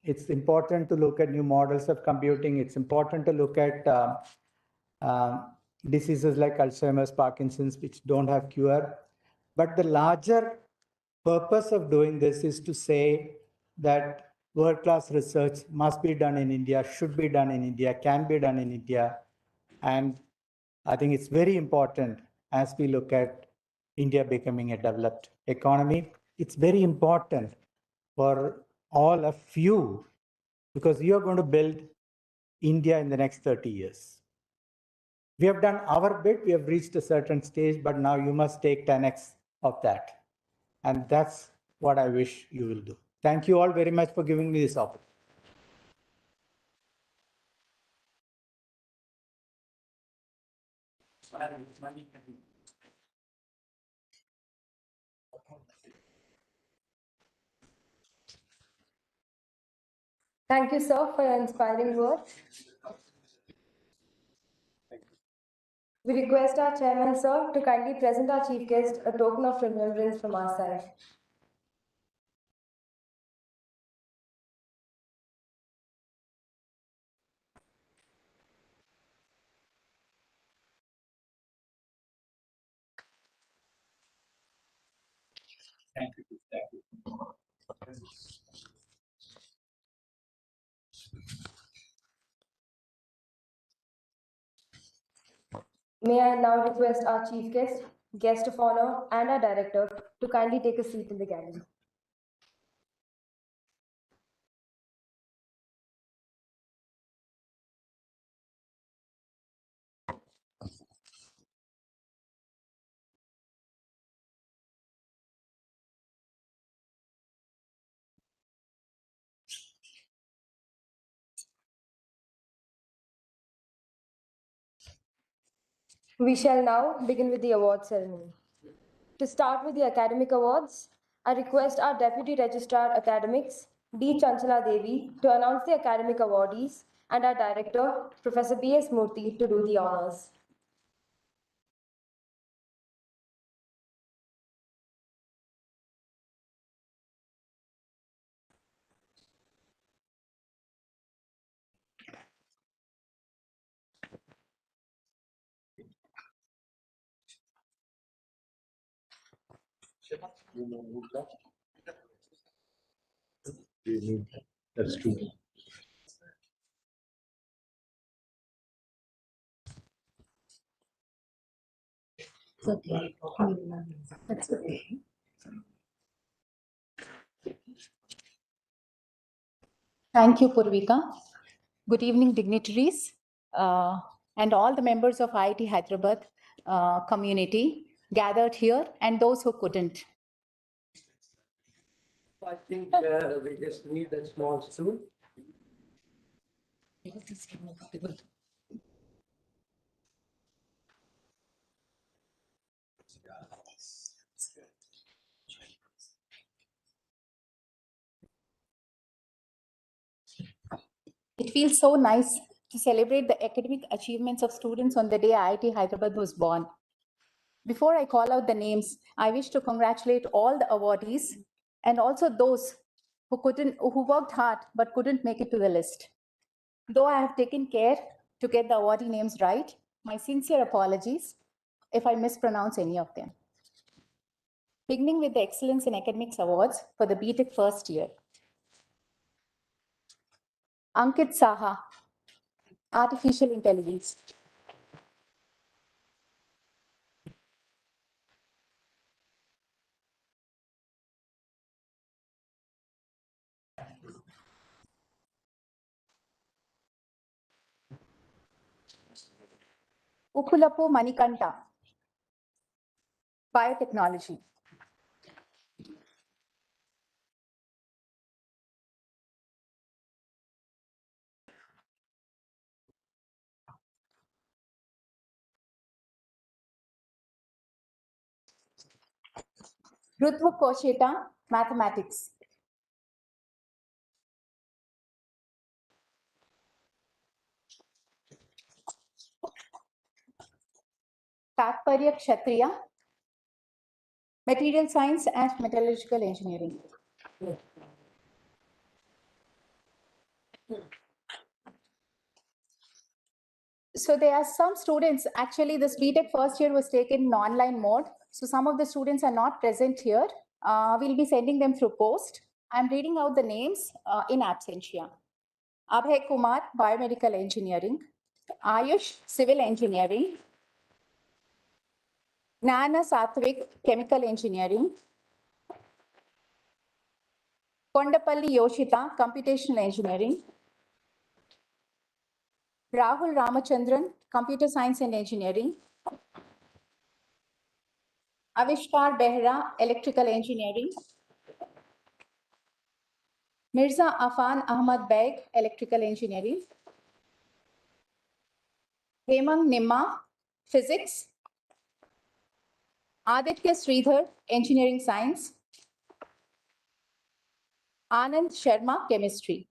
It's important to look at new models of computing. It's important to look at diseases like Alzheimer's, Parkinson's, which don't have cure. But the larger purpose of doing this is to say that world-class research must be done in India, should be done in India, can be done in India. And I think it's very important as we look at India becoming a developed economy. It's very important for all of you because you are going to build India in the next 30 years. We have done our bit, we have reached a certain stage, but now you must take 10x of that. And that's what I wish you will do. Thank you all very much for giving me this opportunity. Thank you, sir, for your inspiring words. We request our chairman, sir, to kindly present our chief guest a token of remembrance from our side. Thank you. Thank you. May I now request our chief guest, guest of honor, and our director to kindly take a seat in the gallery. We shall now begin with the award ceremony. To start with the academic awards, I request our Deputy Registrar Academics, D. Chanchala Devi, to announce the academic awardees and our Director, Professor B.S. Murthy, to do the honors. That's true. That's okay. Thank you, Purvika. Good evening, dignitaries, and all the members of IIT Hyderabad community gathered here and those who couldn't. I think we just need a small stool. It feels so nice to celebrate the academic achievements of students on the day IIT Hyderabad was born. Before I call out the names, I wish to congratulate all the awardees and also those who worked hard but couldn't make it to the list. Though I have taken care to get the awardee names right, my sincere apologies if I mispronounce any of them. Beginning with the Excellence in Academics Awards for the Btech first year. Ankit Saha, Artificial Intelligence. Ukulapu Manikanta, Biotechnology. Rutvu Kosheta, Mathematics. Tatparya Kshatriya, Material Science and Metallurgical Engineering. So there are some students, actually this Btech first year was taken in online mode. So some of the students are not present here. We'll be sending them through post. I'm reading out the names in absentia. Abhay Kumar, Biomedical Engineering. Ayush, Civil Engineering. Nana Satvik, Chemical Engineering. Kondapalli Yoshita, Computational Engineering. Rahul Ramachandran, Computer Science and Engineering. Avishkar Behra, Electrical Engineering. Mirza Afan Ahmad Beg, Electrical Engineering. Hemang Nimma, Physics. Aditya Sridhar, Engineering Science. Anand Sharma, Chemistry.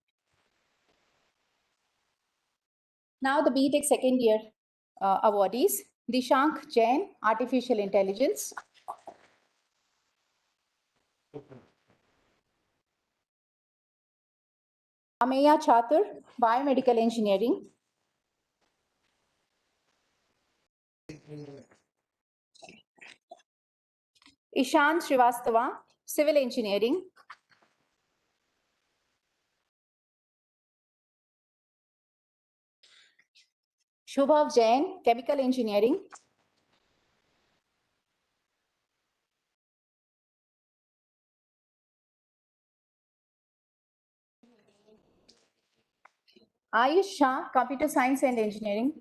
Now the Btech second year awardees. Dishank Jain, Artificial Intelligence. Ameya Chatur, Biomedical Engineering. Ishan Srivastava, Civil Engineering. Shubhav Jain, Chemical Engineering. Ayush Shah, Computer Science and Engineering.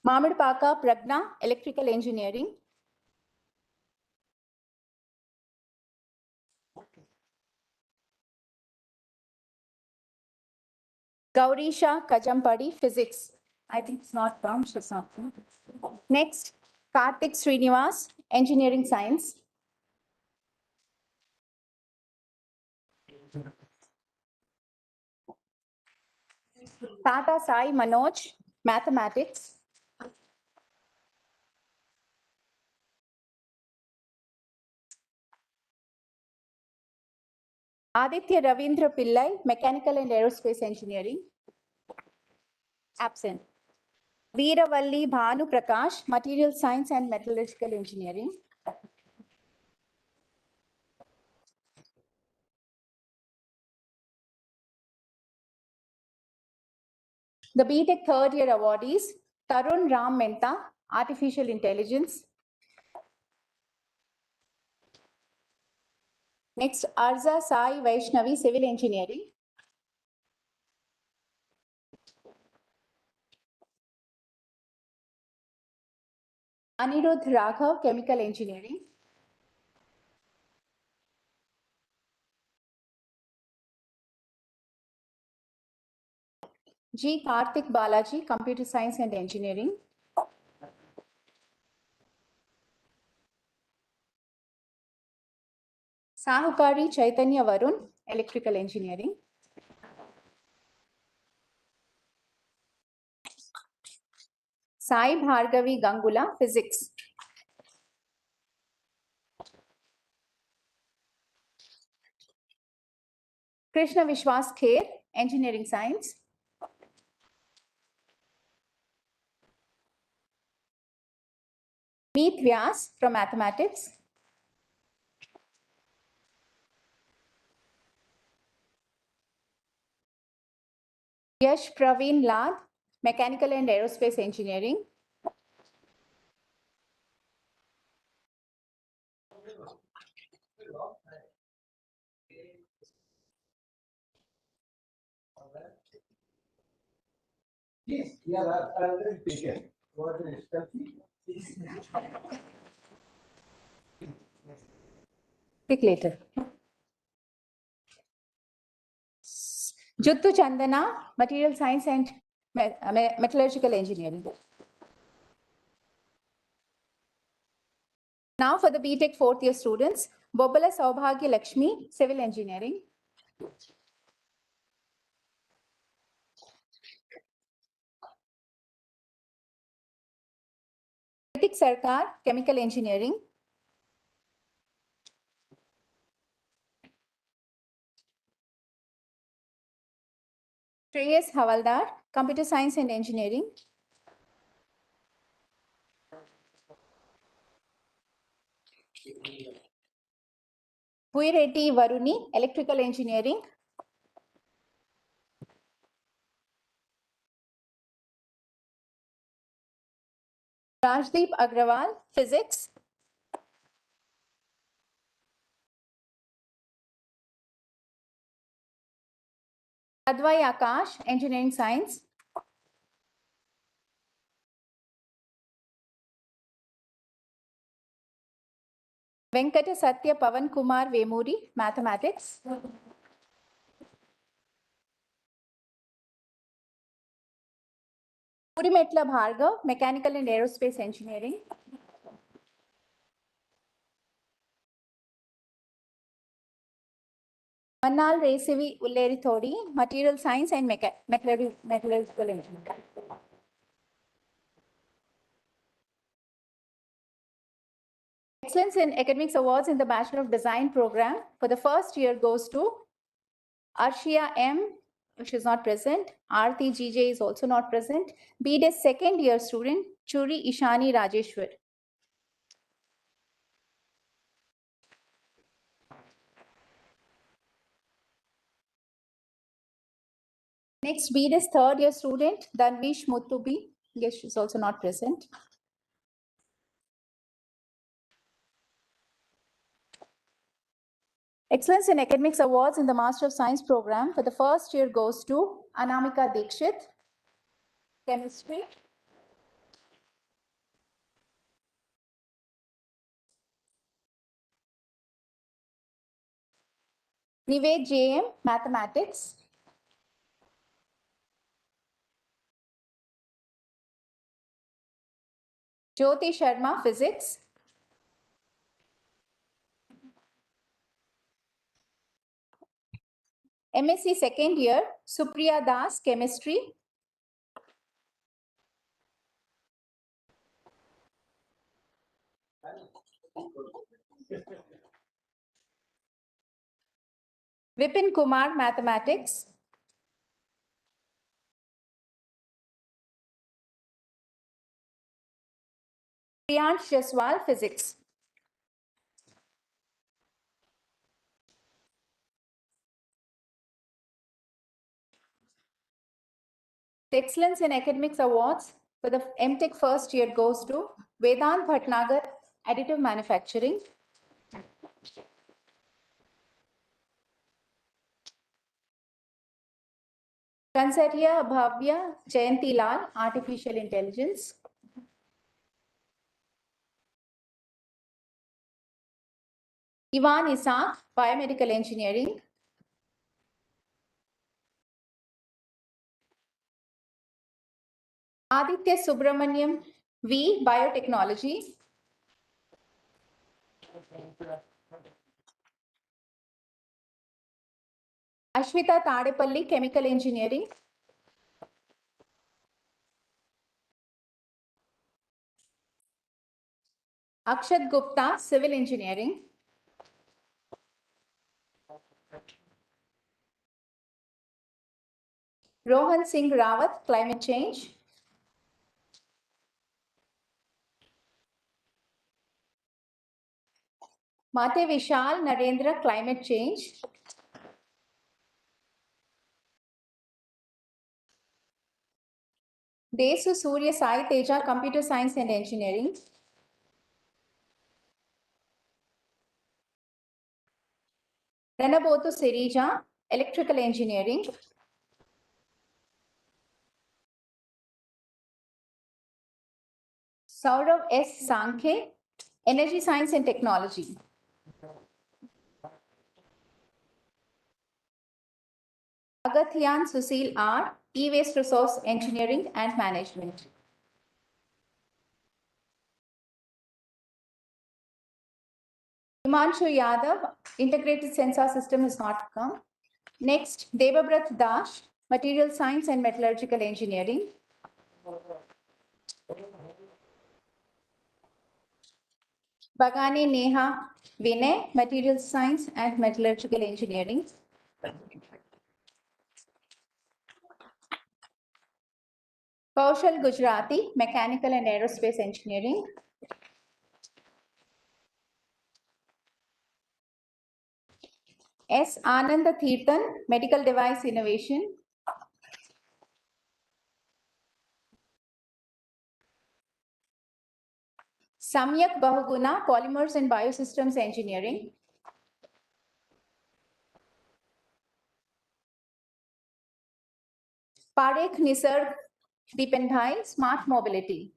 Mamad Paka Pragna, Electrical Engineering. Gaurisha Kajampadi, Physics. I think it's not Kamsh or something. Next, Karthik Srinivas, Engineering Science. Tata Sai Manoj, Mathematics. Aditya Ravindra Pillai, Mechanical and Aerospace Engineering. Absent. Veeravalli Bhanu Prakash, Material Science and Metallurgical Engineering. The Btech third year awardees, Tarun Ram Mehta, Artificial Intelligence. Next, Arza Sai Vaishnavi, Civil Engineering. Anirudh Raghav, Chemical Engineering. G. Karthik Balaji, Computer Science and Engineering. Sahukari Chaitanya Varun, Electrical Engineering. Sai Bhargavi Gangula, Physics. Krishna Vishwas Kher, Engineering Science. Meet Vyas from Mathematics. Yash Praveen Lad, Mechanical and Aerospace Engineering. Pick later. Juttu Chandana, Material Science and Metallurgical Engineering. Now for the Btech fourth year students, Bobala Saubhagya Lakshmi, Civil Engineering. Kritik Sarkar, Chemical Engineering. Shreyas Havaldar, Computer Science and Engineering. Puireddy Varuni, Electrical Engineering. Rajdeep Agrawal, Physics. Advai Akash, Engineering Science. Venkata Satya Pavan Kumar Vemuri, Mathematics. Purimetla Bhargav, Mechanical and Aerospace Engineering. Mannal Resevi Ulleri Thodi, Material Science and Metallurgical Engineering. Excellence in Academics Awards in the Bachelor of Design program for the first year goes to Arshia M, which is not present. Aarti GJ is also not present. Btech second year student, Churi Ishani Rajeshwar. Next, Btech third year student, Danvish Muttubi. Yes, she's also not present. Excellence in Academics Awards in the Master of Science program for the first year goes to Anamika Dikshit, Chemistry. Nived JM, Mathematics. Jyoti Sharma, Physics. MSc second year, Supriya Das, Chemistry. Vipin Kumar, Mathematics. Priyansh Jaswal, Physics. The Excellence in Academics Awards for the MTech first year goes to Vedant Bhatnagar, Additive Manufacturing. Kansaria Bhavya Jayanti Lal, Artificial Intelligence. Ivan Isaac, Biomedical Engineering. Aditya Subramaniam V, Biotechnology. Ashwita Tadepalli, Chemical Engineering. Akshat Gupta, Civil Engineering. Rohan Singh Rawat, Climate Change. Mate Vishal Narendra, Climate Change. Desu Surya Sai Teja, Computer Science and Engineering. Renabotu Serija, Electrical Engineering. Saurav S. Sankhe, Energy Science and Technology. Agathian Susil R, E-Waste Resource Engineering and Management. Himanshu Yadav, Integrated Sensor System has not come. Next, Devabrat Dash, Material Science and Metallurgical Engineering. Bagani Neha Vinay, Material Science and Metallurgical Engineering. Kaushal Gujarati, Mechanical and Aerospace Engineering. S. Ananda Theerthan, Medical Device Innovation. Samyak Bahuguna, Polymers and Biosystems Engineering. Parekh Nisarg Dipendhai, Smart Mobility.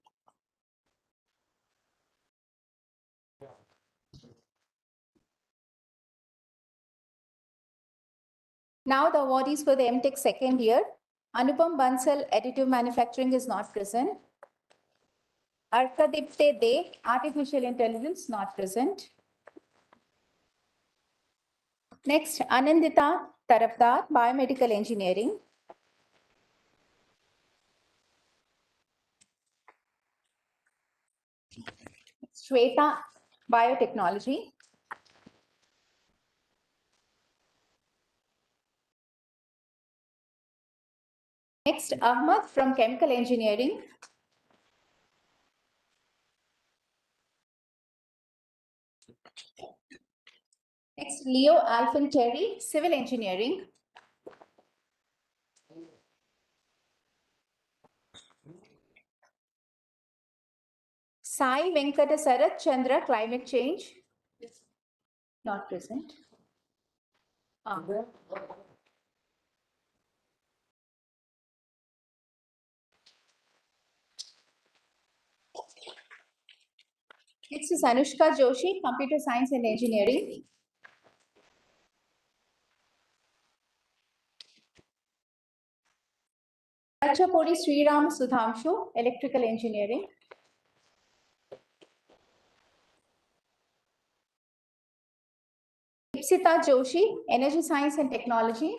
Now the awardees for the MTech second year. Anupam Bansal, Additive Manufacturing is not present. Arkadipte De, Artificial Intelligence, not present. Next, Anandita Tarafdar, Biomedical Engineering. Shweta, Biotechnology. Next, Ahmad from Chemical Engineering. Next, Leo Alfanteri, Civil Engineering. Sai Venkata Sarath Chandra, Climate Change. Not present. Next is Anushka Joshi, Computer Science and Engineering. Rachapuri Sriram Sudhamshu, Electrical Engineering. Ipsita Joshi, Energy Science and Technology.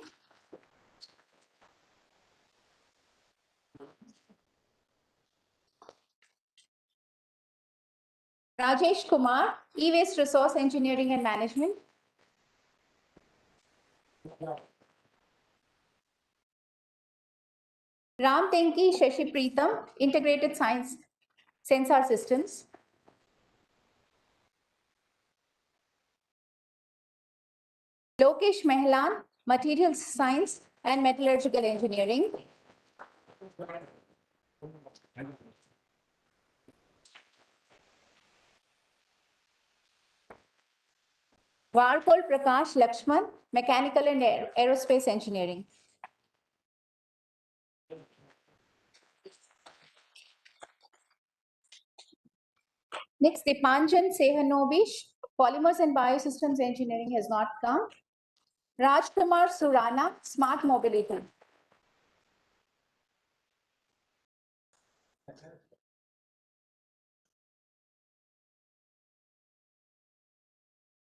Rajesh Kumar, E-Waste Resource Engineering and Management. Ram Tenki Shashi Preetham, Integrated Science Sensor Systems. Lokesh Mehlan, Materials Science and Metallurgical Engineering. Varkol Prakash Lakshman, Mechanical and Aerospace Engineering. Next, Dipanjan Sehanobish, Polymers and Biosystems Engineering has not come. Rajkumar Surana, Smart Mobility.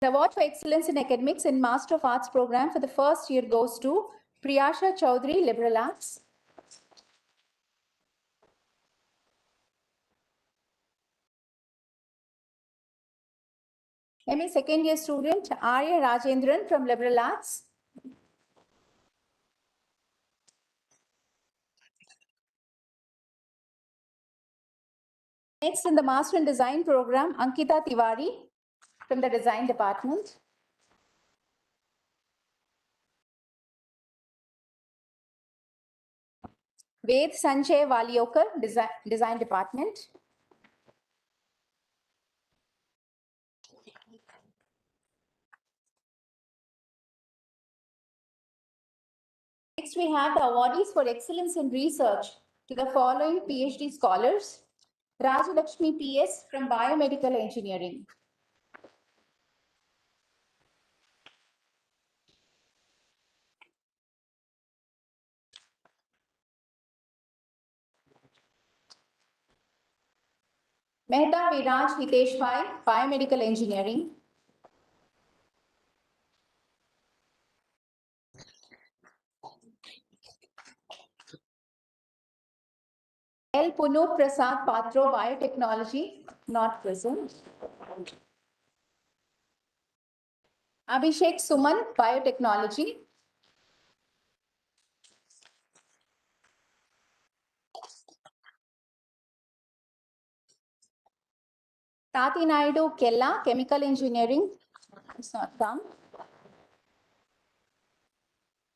The award for excellence in academics in Master of Arts program for the first year goes to Priyasha Chaudhary, Liberal Arts. MA second year student Arya Rajendran from Liberal Arts. Next in the Master in Design program, Ankita Tiwari from the Design Department. Ved Sanjay Waliokar, Design Department. Next, we have the awardees for excellence in research to the following PhD scholars. Rajalakshmi PS from Biomedical Engineering. Mehta Viraj Hitesh Bhai, Biomedical Engineering. L. Punoot Prasad Patro, Biotechnology, not present. Abhishek Suman, Biotechnology. Tati Naidu Kella, Chemical Engineering. It's not come.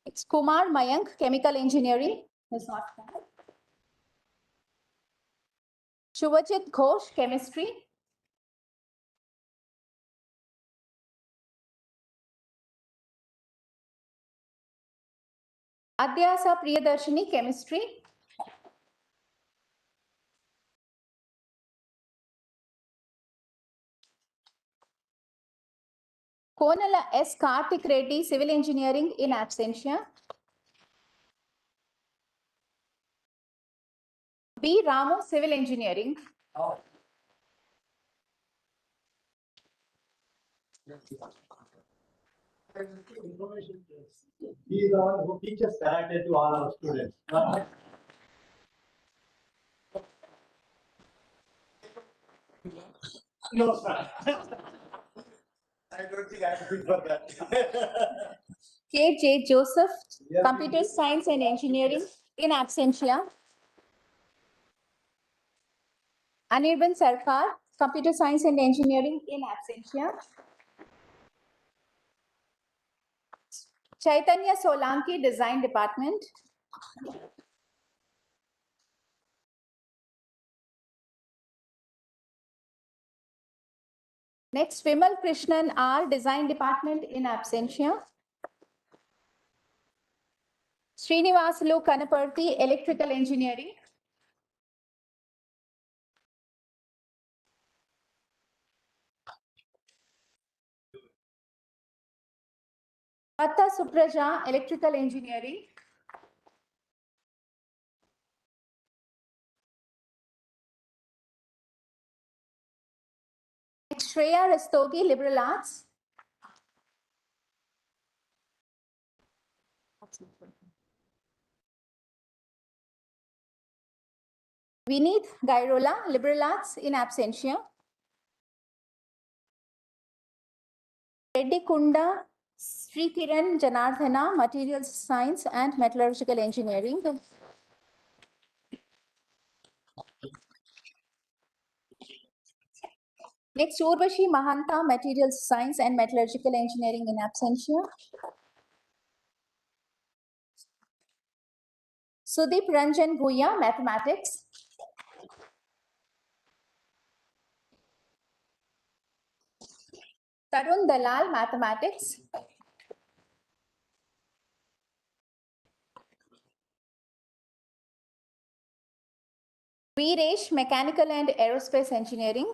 It's Kumar Mayank, Chemical Engineering. It's not come. Shubhajit Ghosh, Chemistry. Adhyasa Priyadarshini, Chemistry. Konala S. Karthik Reddy, Civil Engineering in absentia. B. Ramu, Civil Engineering. He is the one who teaches karate to all our students. No, sir. I don't think I am fit for that. K.J. Joseph, Computer Science and Engineering in absentia. Anirban Sarkar, Computer Science and Engineering in absentia. Chaitanya Solanki, Design Department. Next, Vimal Krishnan R, Design Department in absentia. Srinivasalu Kanaparthi, Electrical Engineering. Atta Supraja, Electrical Engineering. Next, Shreya Rastogi, Liberal Arts. Vineet Gairola, Liberal Arts in absentia. Reddy Kunda, Srikiran Janardhana, Materials Science and Metallurgical Engineering. Next, Urvashi Mahanta, Materials Science and Metallurgical Engineering in absentia. Sudeep Ranjan Bhuya, Mathematics. Tarun Dalal, Mathematics. Veeresh, Mechanical and Aerospace Engineering.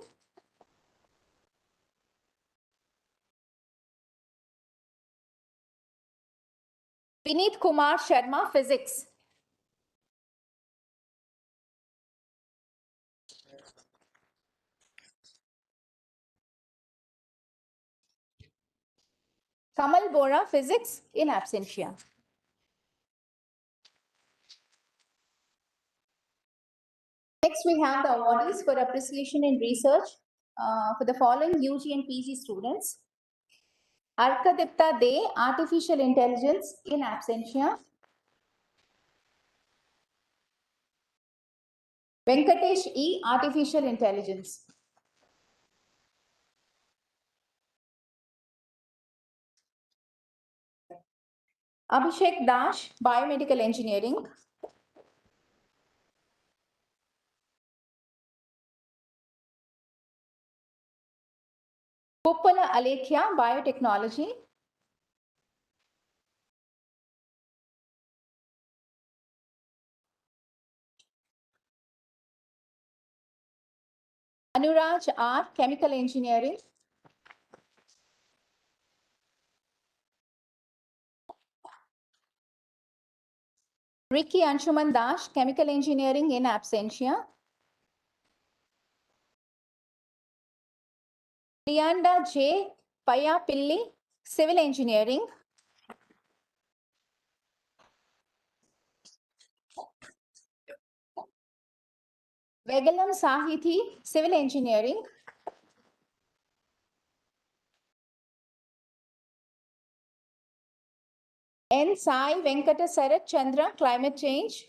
Vineet Kumar Sharma, Physics. Kamal Bora, Physics in absentia. Next, we have the awardees for appreciation in research for the following UG and PG students. Arkadipta De, Artificial Intelligence in absentia. Venkatesh E, Artificial Intelligence. Abhishek Dash, Biomedical Engineering. Poppala Alekhya, Biotechnology. Anuraj R, Chemical Engineering. Ricky Anshuman Dash, Chemical Engineering in absentia. Prianda J. Payapilli, Civil Engineering. Vegalam Sahithi, Civil Engineering. N. Sai Venkata Sarat Chandra, Climate Change.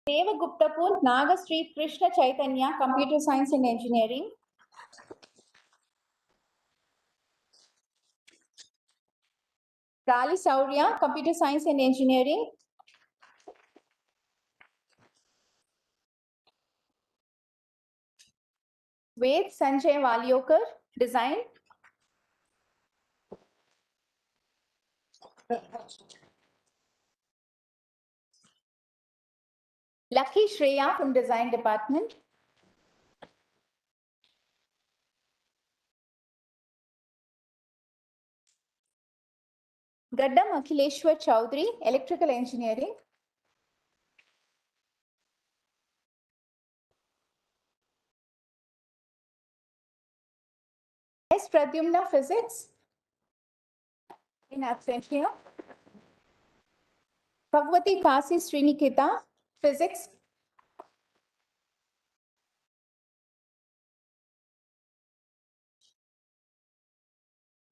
Deva Guptapur, Naga Street Krishna Chaitanya, Computer Science and Engineering. Rali Saurya, Computer Science and Engineering. Ved Sanjay Valiokar, Design. Lucky Shreya from Design Department. Gaddam Akhileshwar Chowdhury, Electrical Engineering. S. Pradyumna, Physics. In absentia. Bhagwati Kasi Srinikita, Physics.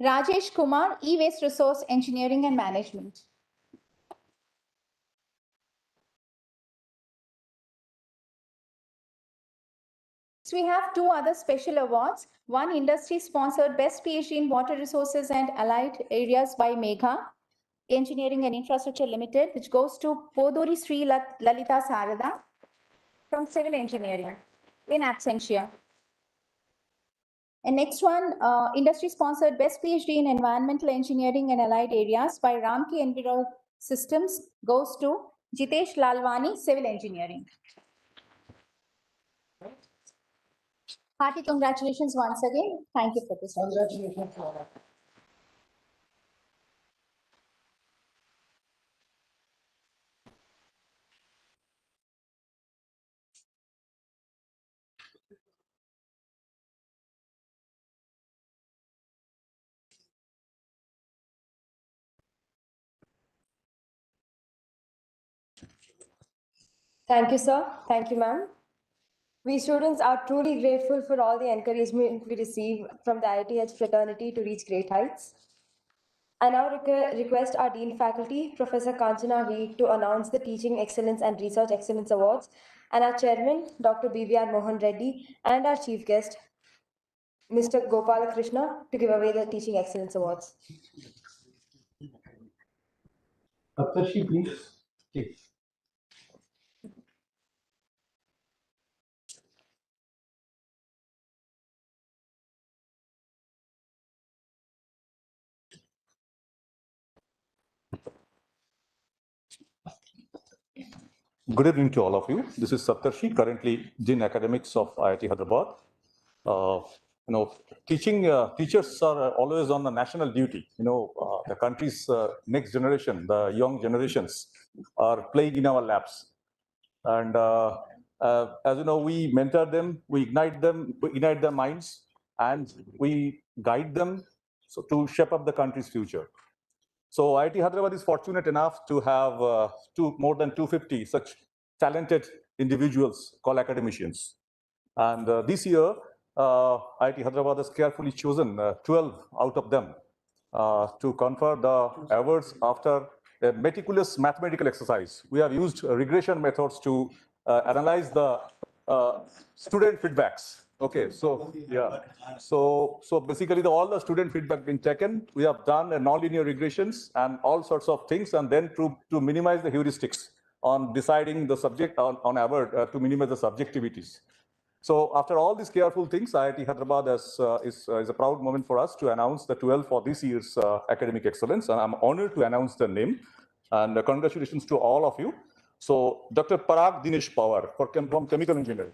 Rajesh Kumar, E-Waste Resource Engineering and Management. So we have two other special awards. One industry-sponsored Best PhD in Water Resources and Allied Areas by Megha Engineering and Infrastructure Limited, which goes to Poduri Sri Lalita Sarada from Civil Engineering in absentia. And next one, industry-sponsored Best PhD in Environmental Engineering and Allied Areas by Ramki Enviro Systems goes to Jitesh Lalwani, Civil Engineering. Hearty congratulations once again. Thank you for this. Congratulations. Thank you, sir. Thank you, ma'am. We students are truly grateful for all the encouragement we receive from the IITH fraternity to reach great heights. I now request our Dean Faculty, Professor Kanchana V, to announce the Teaching Excellence and Research Excellence Awards, and our Chairman, Dr. BVR Mohan Reddy, and our Chief Guest, Mr. Gopalakrishna, to give away the Teaching Excellence Awards. Saptarshi, please. Please. Good evening to all of you. This is Saptarshi, currently Dean Academics of IIT Hyderabad. Teachers are always on the national duty. The country's next generation, the young generations, are playing in our labs. And as you know, we mentor them, we ignite their minds, and we guide them to shape up the country's future. So IIT Hyderabad is fortunate enough to have more than 250 such talented individuals called academicians. And this year, IIT Hyderabad has carefully chosen 12 out of them to confer the awards after a meticulous mathematical exercise. We have used regression methods to analyze the student feedbacks. Okay, so yeah, so basically all the student feedback been taken. We have done a nonlinear regressions and all sorts of things, and then to minimize the heuristics on deciding the subject on award to minimize the subjectivities. So after all these careful things, IIT Hyderabad is a proud moment for us to announce the 12 for this year's academic excellence, and I'm honored to announce the name. And congratulations to all of you. So Dr. Parag Dinesh Pawar from Chemical Engineering.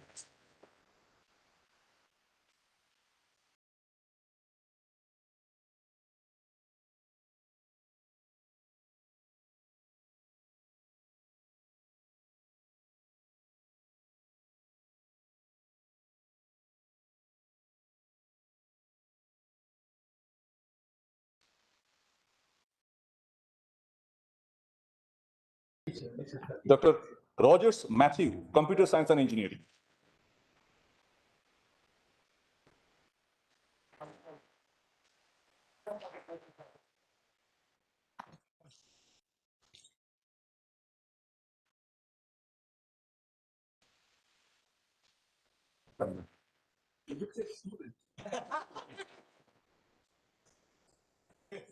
Dr. Rogers Matthew, Computer Science and Engineering.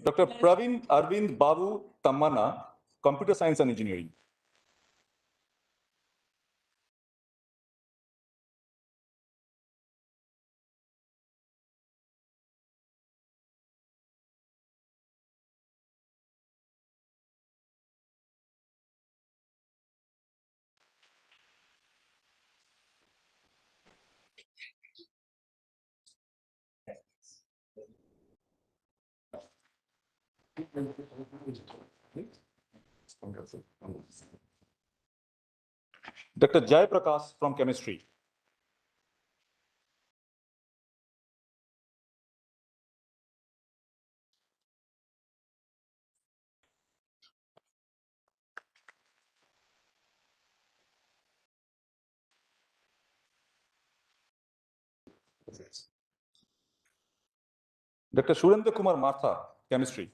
Dr. Praveen Arvind Babu Tammana, Computer Science and Engineering. Dr. Jai Prakash from Chemistry. Dr. Surendra Kumar Martha, chemistry.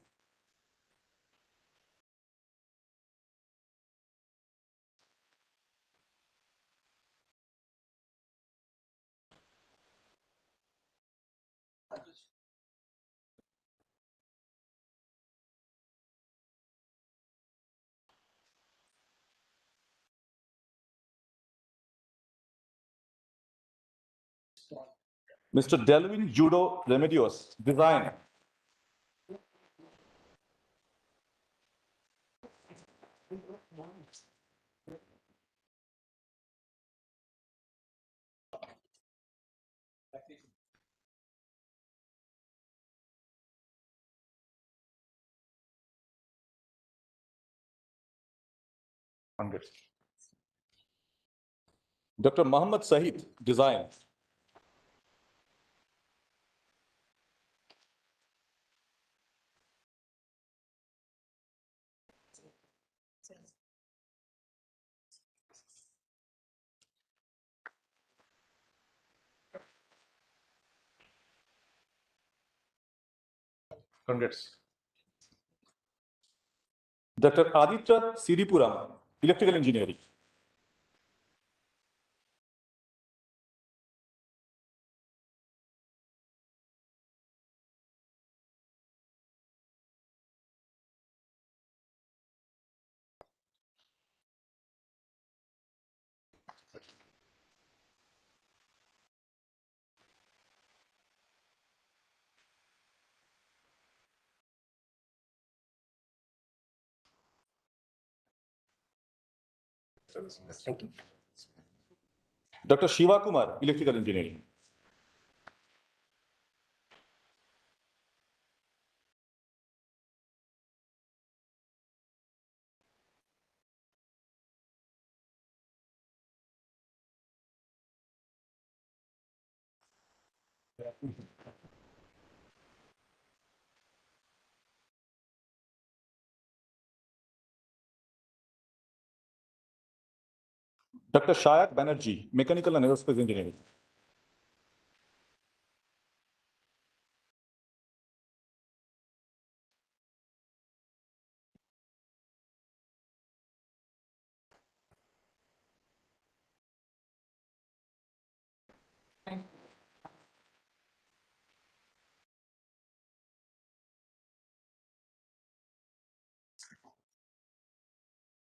Mr. Delvin Judo Remedios, design. Dr. Muhammad Sahid, design. Congrats. Dr. Aditya Siripuram, electrical engineering. Thank you. Dr. Shiva Kumar, electrical engineering. Dr. Shayak Banerjee, mechanical and aerospace engineering.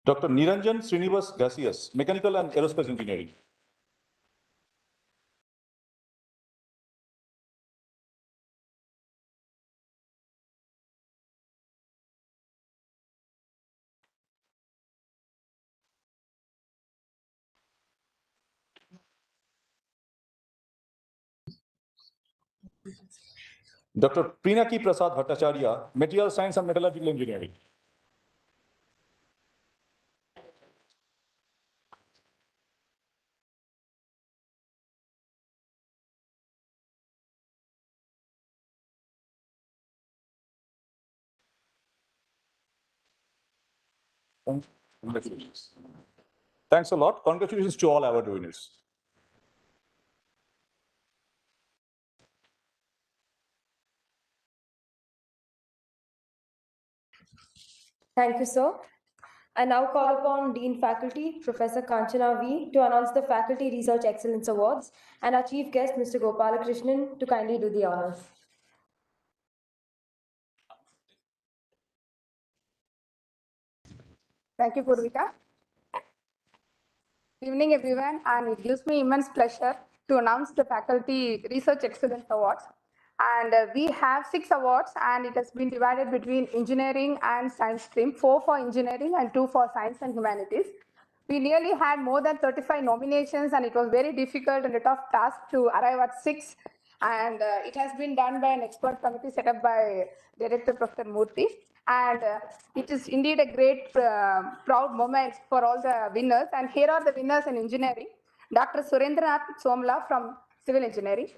Dr. Niranjan Srinivas Gassias, mechanical and aerospace engineering. Dr. Prinaki Prasad Bhattacharya, material science and metallurgical engineering. Congratulations. Thanks a lot. Congratulations to all our winners. Thank you, sir. I now call upon Dean Faculty, Professor Kanchana V, to announce the Faculty Research Excellence Awards and our Chief Guest, Mr. Gopalakrishnan, to kindly do the honors. Thank you, Purvika. Good evening, everyone, and it gives me immense pleasure to announce the Faculty Research Excellence Awards. And we have 6 awards, and it has been divided between engineering and science stream, 4 for engineering and 2 for science and humanities. We nearly had more than 35 nominations, and it was very difficult and a tough task to arrive at 6. And it has been done by an expert committee set up by Director Professor Murthy. And it is indeed a great proud moment for all the winners. And here are the winners in engineering. Dr. Surendranath Somla from Civil Engineering.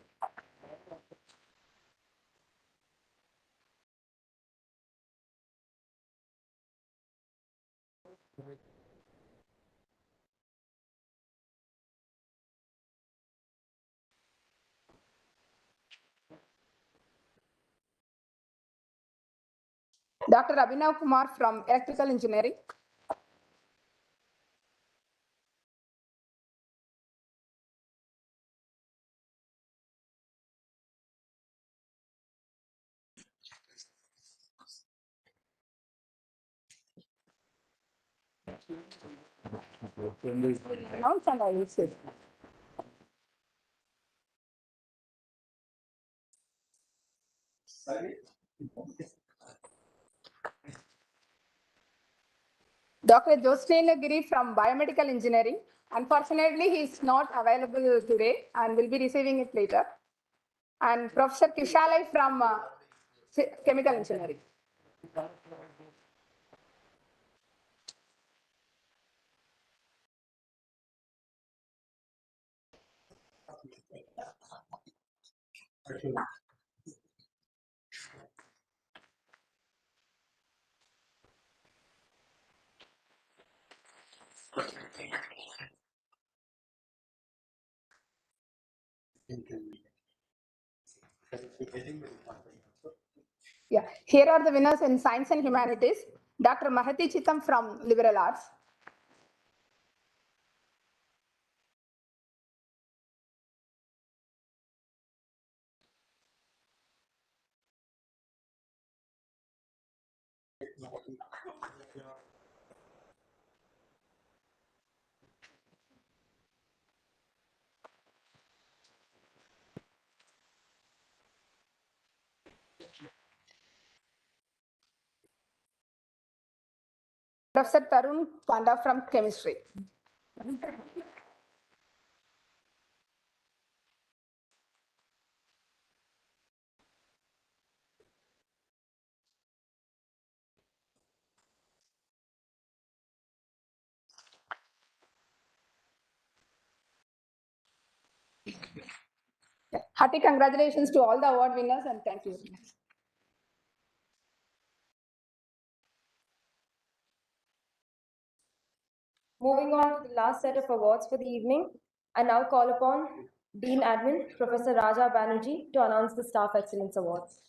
Dr. Abhinav Kumar from Electrical Engineering. Announce and I will say. Dr. Jostlin Giri from Biomedical Engineering. Unfortunately, he is not available today and will be receiving it later. And Professor Kishalai from Chemical Engineering. Yeah, here are the winners in Science and Humanities. Dr. Mahati Chitam from Liberal Arts. Professor Tarun Panda from Chemistry. Hearty congratulations to all the award winners and thank you. Moving on to the last set of awards for the evening, I now call upon Dean Admin, Professor Raja Banerjee, to announce the Staff Excellence Awards.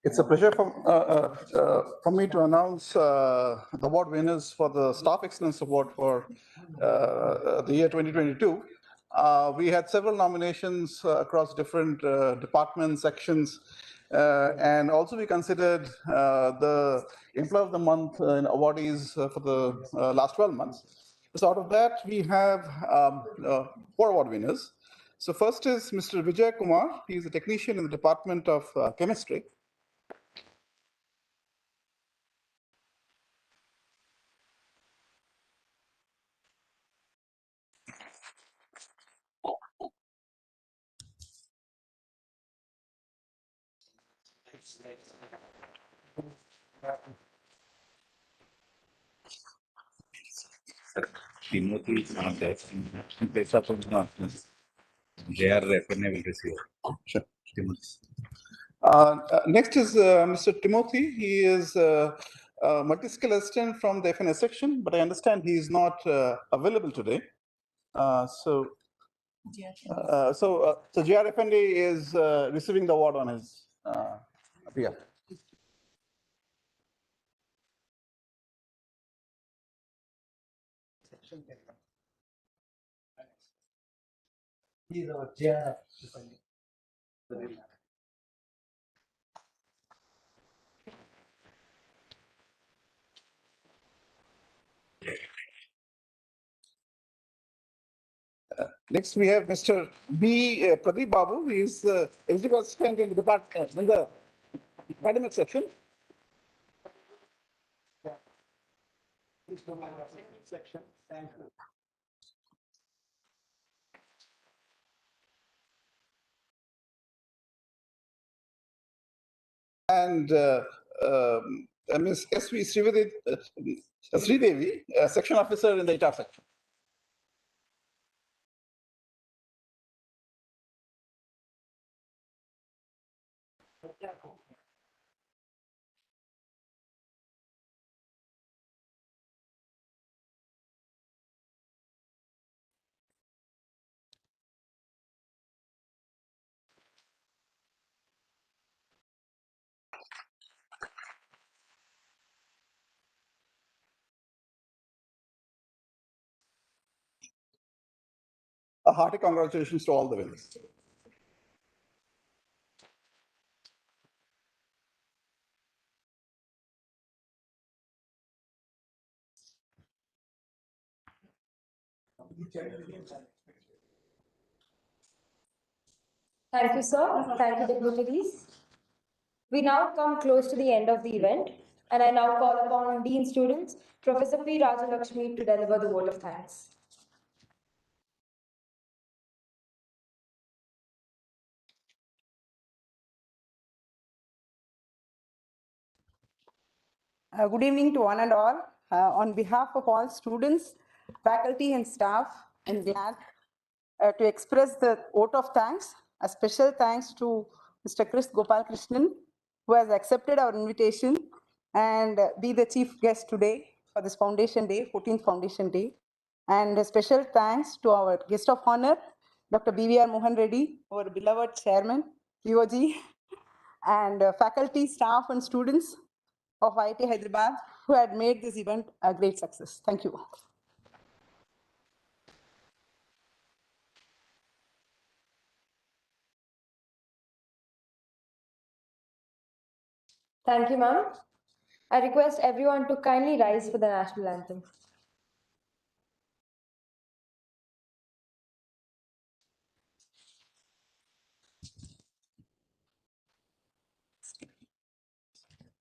It's a pleasure for me to announce the award winners for the Staff Excellence Award for the year 2022. We had several nominations across different departments, sections, and also we considered the Employee of the Month in awardees for the last 12 months. So out of that, we have 4 award winners. So first is Mr. Vijay Kumar. He's a technician in the Department of Chemistry. Timothy is not there. In place of they are will receive. Sure. Timothy. Next is Mr. Timothy. He is a multi-skill assistant from the FNS section, but I understand he is not available today. So GRFND is receiving the award on his behalf. He's our JR. Next, we have Mr. B. Pradeep Babu. He is executive assistant in the department in the academic section. And Ms. S.V. Sridevi, section officer in the HR section. hearty congratulations to all the winners. Thank you, sir. Thank you, dignitaries. We now come close to the end of the event, and I now call upon Dean Students, Professor P. Rajalakshmi, to deliver the vote of thanks. Good evening to one and all. On behalf of all students, faculty and staff, I'm glad to express the vote of thanks. A special thanks to Mr. Chris Gopal Krishnan, who has accepted our invitation and be the chief guest today for this Foundation Day, 14th Foundation Day. And a special thanks to our guest of honor, Dr. BVR Mohan Reddy, our beloved chairman, UOG, and faculty, staff, and students of IIT Hyderabad, who had made this event a great success. Thank you. Thank you, ma'am. I request everyone to kindly rise for the national anthem.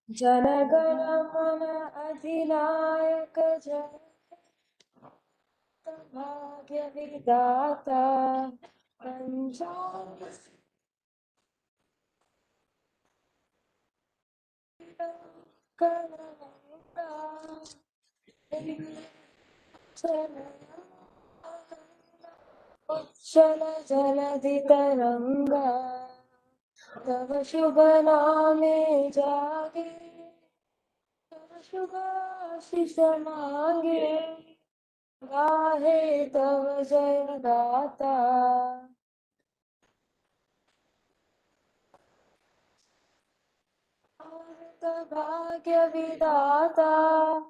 Janaganamana Adhinayaka Jaya Bhagya Vidata Pancham Chala Jaladi Taranga Tava Shubha Name Jage Tava Shubha Shisha Mange Gahe Tava Jaya Data Bhagya Vidata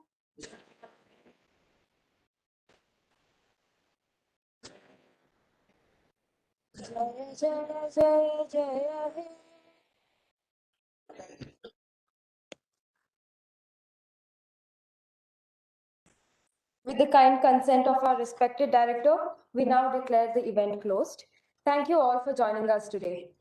Jaya Jaya Jaya Jaya He. With the kind consent of our respected director, we now declare the event closed. Thank you all for joining us today.